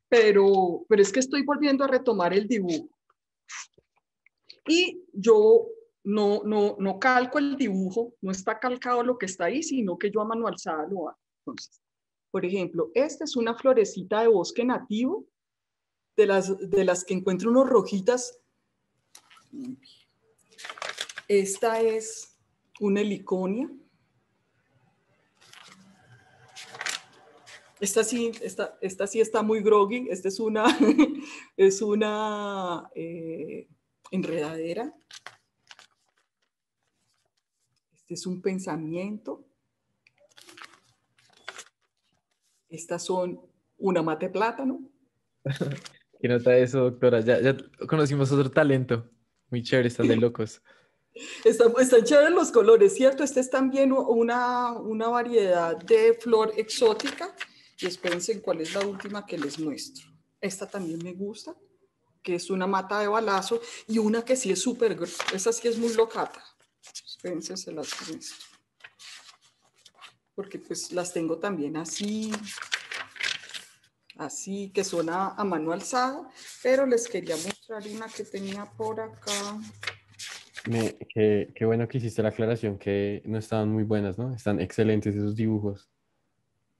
pero es que estoy volviendo a retomar el dibujo. Y yo no calco el dibujo, no está calcado lo que está ahí, sino que yo a mano alzada lo hago. Entonces, por ejemplo, esta es una florecita de bosque nativo, de las que encuentro unos rojitas. Esta es una heliconia. Esta sí está muy groggy. Esta es una, es una enredadera. Este es un pensamiento. Estas son una mate plátano. ¿Qué nota eso, doctora? Ya conocimos otro talento. Muy chévere, están de locos. Están chéveres los colores, ¿cierto? Este es también una variedad de flor exótica. Y espérense cuál es la última que les muestro. Esta también me gusta, que es una mata de balazo, y una que sí es súper, esa sí es muy locata. Espérense, se las muestro. Porque pues las tengo también así, que son a mano alzada, pero les quería mostrar una que tenía por acá. Qué bueno que hiciste la aclaración, que no estaban muy buenas, ¿no? Están excelentes esos dibujos.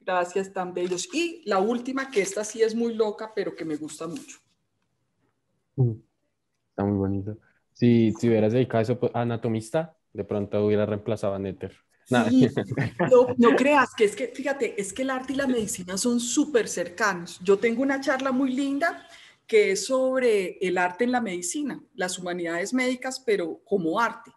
Gracias, tan bellos. Y la última, que esta sí es muy loca, pero que me gusta mucho. Mm, Está muy bonito. Si te hubieras dedicado a eso, pues, a anatomista, de pronto hubiera reemplazado a Nether. Nada. Sí, no creas, que es que, fíjate, es que el arte y la medicina son súper cercanos. Yo tengo una charla muy linda que es sobre el arte en la medicina, las humanidades médicas, pero como arte.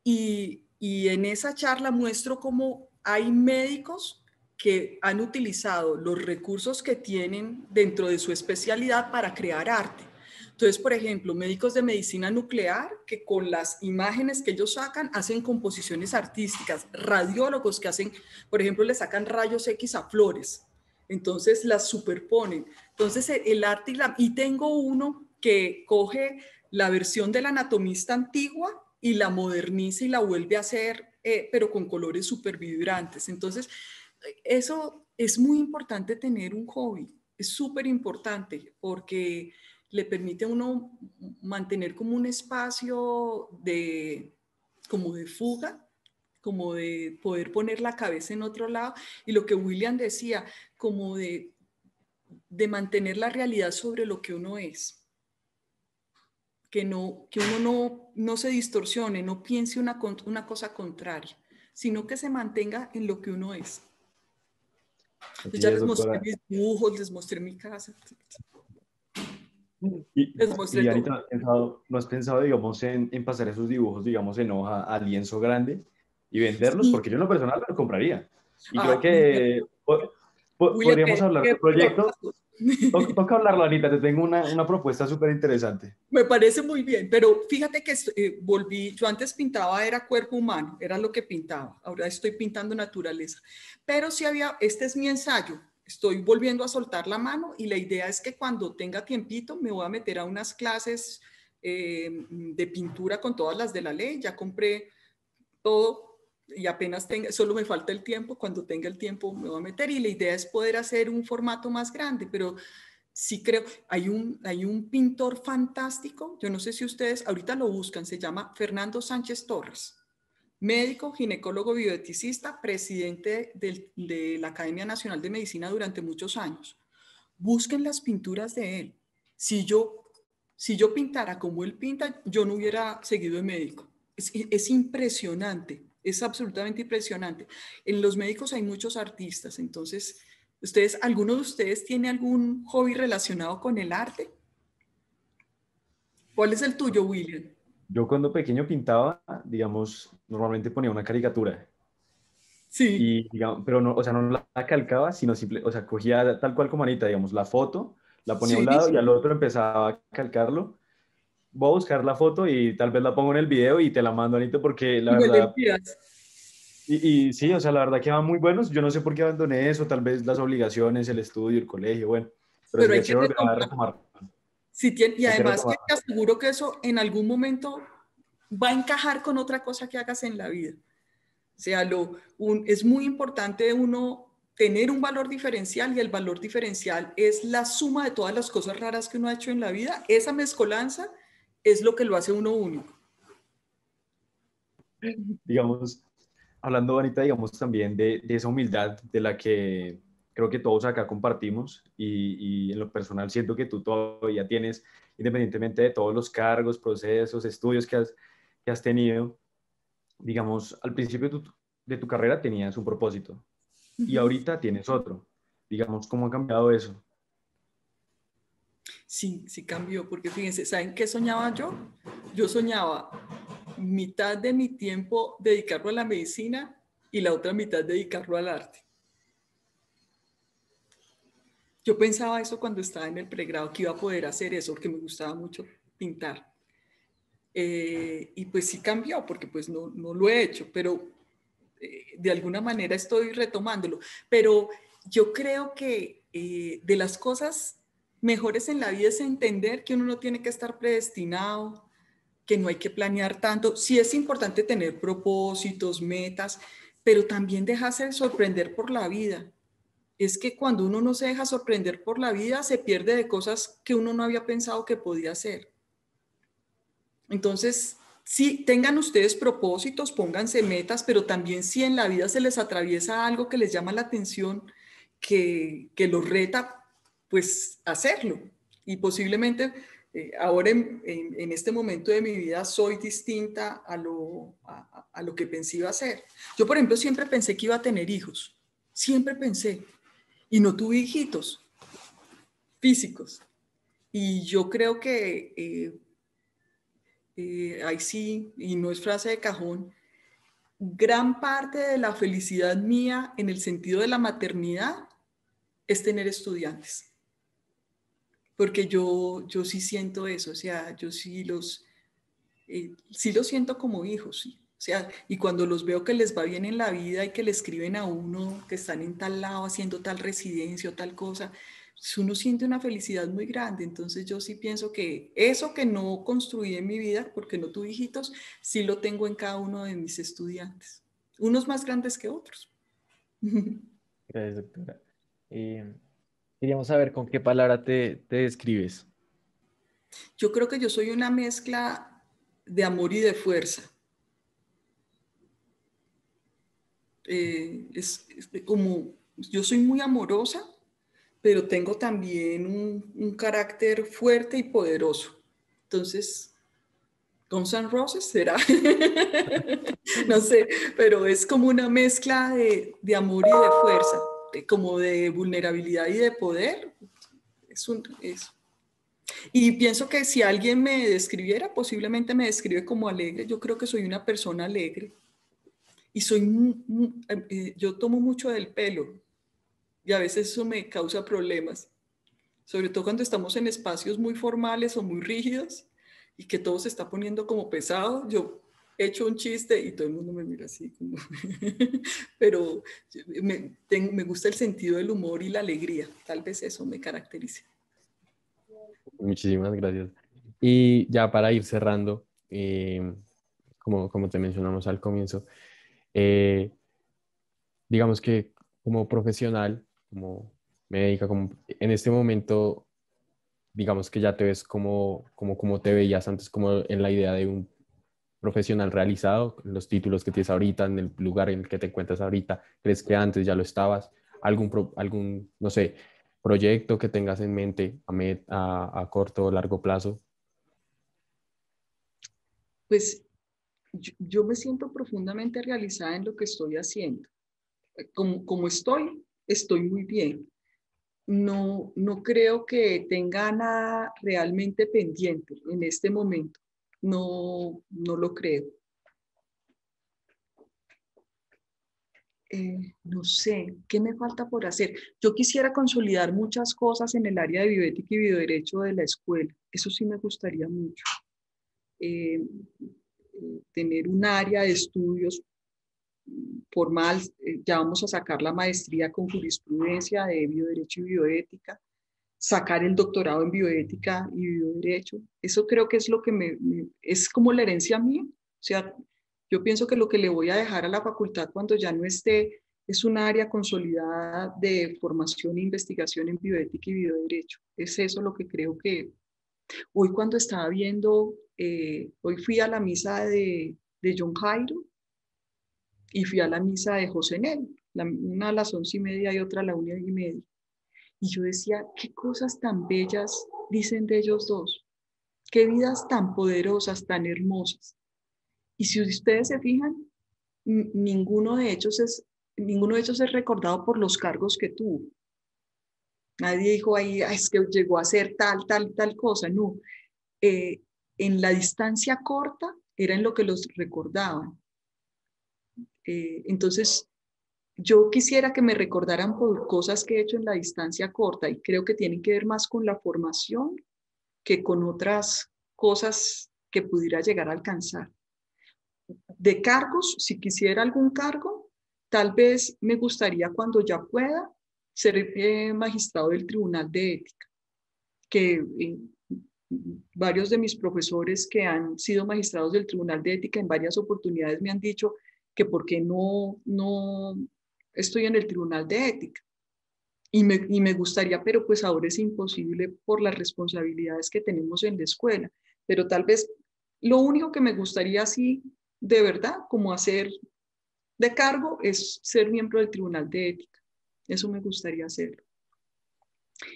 Y en esa charla muestro cómo hay médicos que han utilizado los recursos que tienen dentro de su especialidad para crear arte. Entonces, por ejemplo, médicos de medicina nuclear que con las imágenes que ellos sacan hacen composiciones artísticas, radiólogos que hacen, por ejemplo, le sacan rayos X a flores, entonces las superponen. Entonces, el arte y tengo uno que coge la versión del anatomista antigua y la moderniza y la vuelve a hacer, pero con colores súper vibrantes. Entonces, eso es muy importante tener un hobby, es súper importante porque le permite a uno mantener como un espacio como de fuga, como de poder poner la cabeza en otro lado. Y lo que William decía, como de mantener la realidad sobre lo que uno es. Que uno no se distorsione, no piense una cosa contraria, sino que se mantenga en lo que uno es. Yo Así ya es, les mostré doctora. mis dibujos, les mostré mi casa, Y, les mostré y todo. Anita, ¿no has pensado, digamos, en pasar esos dibujos, digamos, en hoja a lienzo grande y venderlos? Sí. Porque yo en lo personal lo compraría. Y Ay, creo que William, podríamos hablar de qué un proyecto. Toca hablarlo, Anita. Te tengo una propuesta súper interesante. me parece muy bien, pero fíjate que yo antes pintaba, era cuerpo humano, era lo que pintaba, ahora estoy pintando naturaleza, pero sí este es mi ensayo, estoy volviendo a soltar la mano y la idea es que cuando tenga tiempito me voy a meter a unas clases de pintura con todas las de la ley, ya compré todo y apenas solo me falta el tiempo, cuando tenga el tiempo me voy a meter y la idea es poder hacer un formato más grande, pero sí creo, hay un pintor fantástico, yo no sé si ustedes ahorita lo buscan, se llama Fernando Sánchez Torres, médico, ginecólogo, bioeticista, presidente de la Academia Nacional de Medicina durante muchos años. Busquen las pinturas de él. Si yo Si yo pintara como él pinta, yo no hubiera seguido de médico. Es impresionante, es absolutamente impresionante. En los médicos hay muchos artistas, entonces, ¿alguno de ustedes tiene algún hobby relacionado con el arte? ¿Cuál es el tuyo, William? Yo cuando pequeño pintaba, digamos, normalmente ponía una caricatura. Sí, Y, digamos, pero no, o sea, no la calcaba, sino o sea, cogía tal cual como Anita, digamos, la foto, la ponía a un sí, lado y sí. al otro empezaba a calcarlo. Voy a buscar la foto y tal vez la pongo en el video y te la mando, Anita, porque la Y me le verdad, envías. y sí, o sea, la verdad que van muy buenos. Yo no sé por qué abandoné eso, tal vez las obligaciones, el estudio, el colegio, bueno, pero Pero hay sería que chévere volver a retomar. retomar. Y Hay que además que retomar. te aseguro que eso en algún momento va a encajar con otra cosa que hagas en la vida. O sea, es muy importante uno tener un valor diferencial y el valor diferencial es la suma de todas las cosas raras que uno ha hecho en la vida. Esa mezcolanza es lo que lo hace uno único. Digamos, hablando, Anita, digamos también de esa humildad de la que creo que todos acá compartimos y en lo personal siento que tú todavía tienes, independientemente de todos los cargos, procesos, estudios que has tenido, digamos, al principio de tu carrera tenías un propósito y ahorita tienes otro. Digamos, ¿cómo ha cambiado eso? Sí, sí cambió, porque fíjense, ¿saben qué soñaba yo? Yo soñaba mitad de mi tiempo dedicarlo a la medicina y la otra mitad dedicarlo al arte. Yo pensaba eso cuando estaba en el pregrado, que iba a poder hacer eso, porque me gustaba mucho pintar. Y pues sí cambió, porque pues no lo he hecho, pero de alguna manera estoy retomándolo. Pero yo creo que de las cosas mejores en la vida es entender que uno no tiene que estar predestinado, que no hay que planear tanto. Sí es importante tener propósitos, metas, pero también dejarse sorprender por la vida. Es que cuando uno no se deja sorprender por la vida, se pierde de cosas que uno no había pensado que podía hacer. Entonces, sí, tengan ustedes propósitos, pónganse metas, pero también si en la vida se les atraviesa algo que les llama la atención, que los reta, pues hacerlo. Y posiblemente ahora en este momento de mi vida soy distinta a lo que pensé iba a ser. Yo, por ejemplo, siempre pensé que iba a tener hijos. Siempre pensé. Y no tuve hijitos físicos. Y yo creo que ahí sí, y no es frase de cajón, gran parte de la felicidad mía en el sentido de la maternidad es tener estudiantes. Porque yo sí siento eso, o sea, yo sí los siento como hijos, sí. O sea, y cuando los veo que les va bien en la vida y que le escriben a uno que están en tal lado haciendo tal residencia o tal cosa, pues uno siente una felicidad muy grande. Entonces yo sí pienso que eso que no construí en mi vida, porque no tuve hijitos, sí lo tengo en cada uno de mis estudiantes. Unos más grandes que otros. Gracias, doctora. Queríamos saber con qué palabra te describes. Yo creo que yo soy una mezcla de amor y de fuerza. Como yo soy muy amorosa, pero tengo también un carácter fuerte y poderoso. Entonces, Guns N' Roses será, no sé, pero es como una mezcla de amor y de fuerza, como de vulnerabilidad y de poder. Es. Y pienso que si alguien me describiera, posiblemente me describe como alegre. Yo creo que soy una persona alegre y yo tomo mucho del pelo y a veces eso me causa problemas, sobre todo cuando estamos en espacios muy formales o muy rígidos y que todo se está poniendo como pesado. Yo he hecho un chiste y todo el mundo me mira así como... pero me gusta el sentido del humor y la alegría, tal vez eso me caracterice. Muchísimas gracias. Y ya para ir cerrando, como te mencionamos al comienzo, eh, digamos que como profesional, como médica, como en este momento, digamos que ya te ves como te veías antes, como en la idea de un profesional realizado, los títulos que tienes ahorita, en el lugar en el que te encuentras ahorita, ¿crees que antes ya lo estabas? ¿Algún no sé, proyecto que tengas en mente a corto o largo plazo? Pues yo me siento profundamente realizada en lo que estoy haciendo. Como estoy muy bien. No creo que tenga nada realmente pendiente en este momento. No lo creo. No sé, ¿qué me falta por hacer? Yo quisiera consolidar muchas cosas en el área de bioética y bioderecho de la escuela. Eso sí me gustaría mucho. Tener un área de estudios formal, ya vamos a sacar la maestría con jurisprudencia de bioderecho y bioética, sacar el doctorado en bioética y bioderecho. Eso creo que es lo que es como la herencia mía. O sea, yo pienso que lo que le voy a dejar a la facultad cuando ya no esté es un área consolidada de formación e investigación en bioética y bioderecho. Es eso lo que creo que hoy cuando estaba viendo, hoy fui a la misa de John Jairo y fui a la misa de José Nel, una a las 11:30 y otra a la 1:30. Y yo decía, qué cosas tan bellas dicen de ellos dos, qué vidas tan poderosas, tan hermosas. Y si ustedes se fijan, ninguno de ellos es recordado por los cargos que tuvo. Nadie dijo ahí, es que llegó a ser tal cosa. No, en la distancia corta era en lo que los recordaban. Entonces, yo quisiera que me recordaran por cosas que he hecho en la distancia corta y creo que tienen que ver más con la formación que con otras cosas que pudiera llegar a alcanzar. De cargos, si quisiera algún cargo, tal vez me gustaría cuando ya pueda ser magistrado del Tribunal de Ética, que varios de mis profesores que han sido magistrados del Tribunal de Ética en varias oportunidades me han dicho que por qué no estoy en el Tribunal de Ética. Y me gustaría, pero pues ahora es imposible por las responsabilidades que tenemos en la escuela. Pero tal vez lo único que me gustaría así, de verdad, como hacer de cargo, es ser miembro del Tribunal de Ética. Eso me gustaría hacerlo.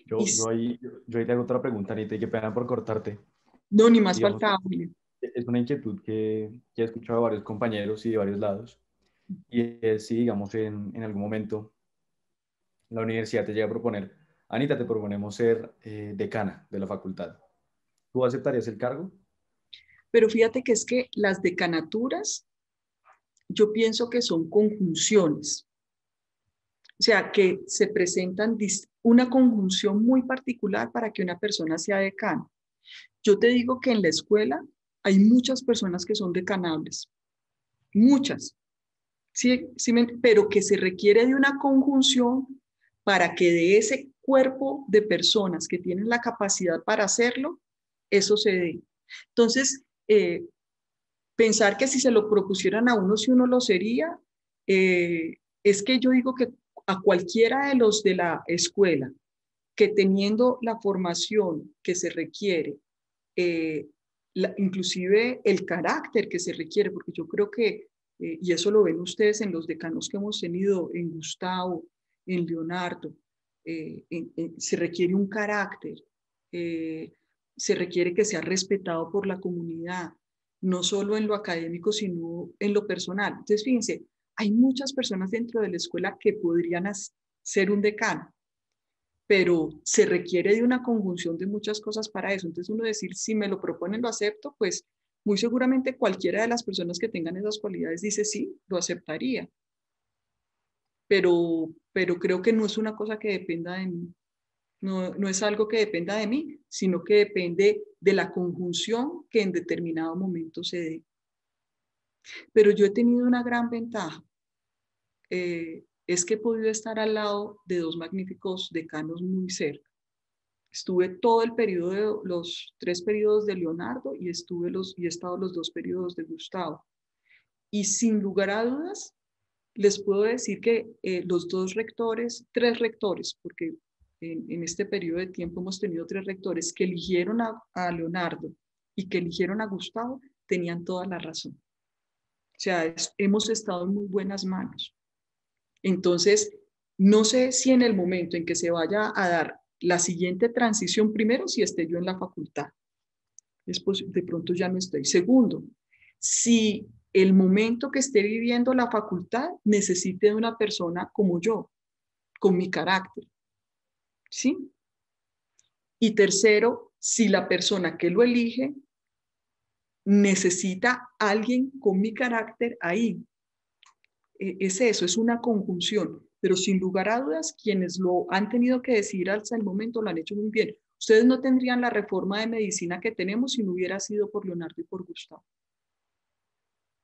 Yo ahí te hago otra pregunta, Anita, y qué pena por cortarte. No, ni más Digamos, faltaba, Julio. es una inquietud que he escuchado de varios compañeros y de varios lados, y es si, digamos, en algún momento la universidad te llega a proponer, Anita, te proponemos ser decana de la facultad. ¿Tú aceptarías el cargo? Pero fíjate que es que las decanaturas, yo pienso que son conjunciones. O sea, que se presentan una conjunción muy particular para que una persona sea decana. Yo te digo que en la escuela hay muchas personas que son decanables, muchas, ¿sí? Pero que se requiere de una conjunción para que de ese cuerpo de personas que tienen la capacidad para hacerlo, eso se dé. Entonces, pensar que si se lo propusieran a uno, si uno lo sería, es que yo digo que a cualquiera de los de la escuela, que teniendo la formación que se requiere, inclusive el carácter que se requiere, porque yo creo que, y eso lo ven ustedes en los decanos que hemos tenido, en Gustavo, en Leonardo, se requiere un carácter, se requiere que sea respetado por la comunidad, no solo en lo académico, sino en lo personal. Entonces, fíjense, hay muchas personas dentro de la escuela que podrían ser un decano, pero se requiere de una conjunción de muchas cosas para eso. Entonces uno decir, si me lo proponen, lo acepto, pues muy seguramente cualquiera de las personas que tengan esas cualidades dice sí, lo aceptaría. Pero creo que no es una cosa que dependa de mí. No es algo que dependa de mí, sino que depende de la conjunción que en determinado momento se dé. Pero yo he tenido una gran ventaja. Es que he podido estar al lado de dos magníficos decanos muy cerca. Estuve todo el periodo, los 3 periodos de Leonardo y he estado los 2 periodos de Gustavo. Y sin lugar a dudas, les puedo decir que los 2 rectores, 3 rectores, porque en este periodo de tiempo hemos tenido 3 rectores que eligieron a Leonardo y que eligieron a Gustavo, tenían toda la razón. O sea, hemos estado en muy buenas manos. Entonces, no sé si en el momento en que se vaya a dar la siguiente transición, primero, si esté yo en la facultad. De pronto ya no estoy. Segundo, si el momento que esté viviendo la facultad necesite de una persona como yo, con mi carácter, ¿sí? Y tercero, si la persona que lo elige necesita a alguien con mi carácter ahí. Es eso, es una conjunción, pero sin lugar a dudas, quienes lo han tenido que decidir hasta el momento lo han hecho muy bien. Ustedes no tendrían la reforma de medicina que tenemos si no hubiera sido por Leonardo y por Gustavo,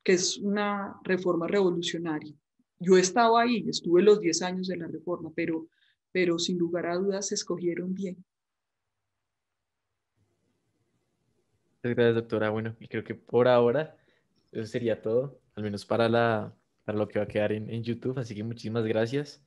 que es una reforma revolucionaria. Yo estaba ahí, estuve los 10 años de la reforma, pero sin lugar a dudas se escogieron bien. Muchas gracias, doctora. Bueno, y creo que por ahora eso sería todo, al menos para lo que va a quedar en YouTube. Así que muchísimas gracias.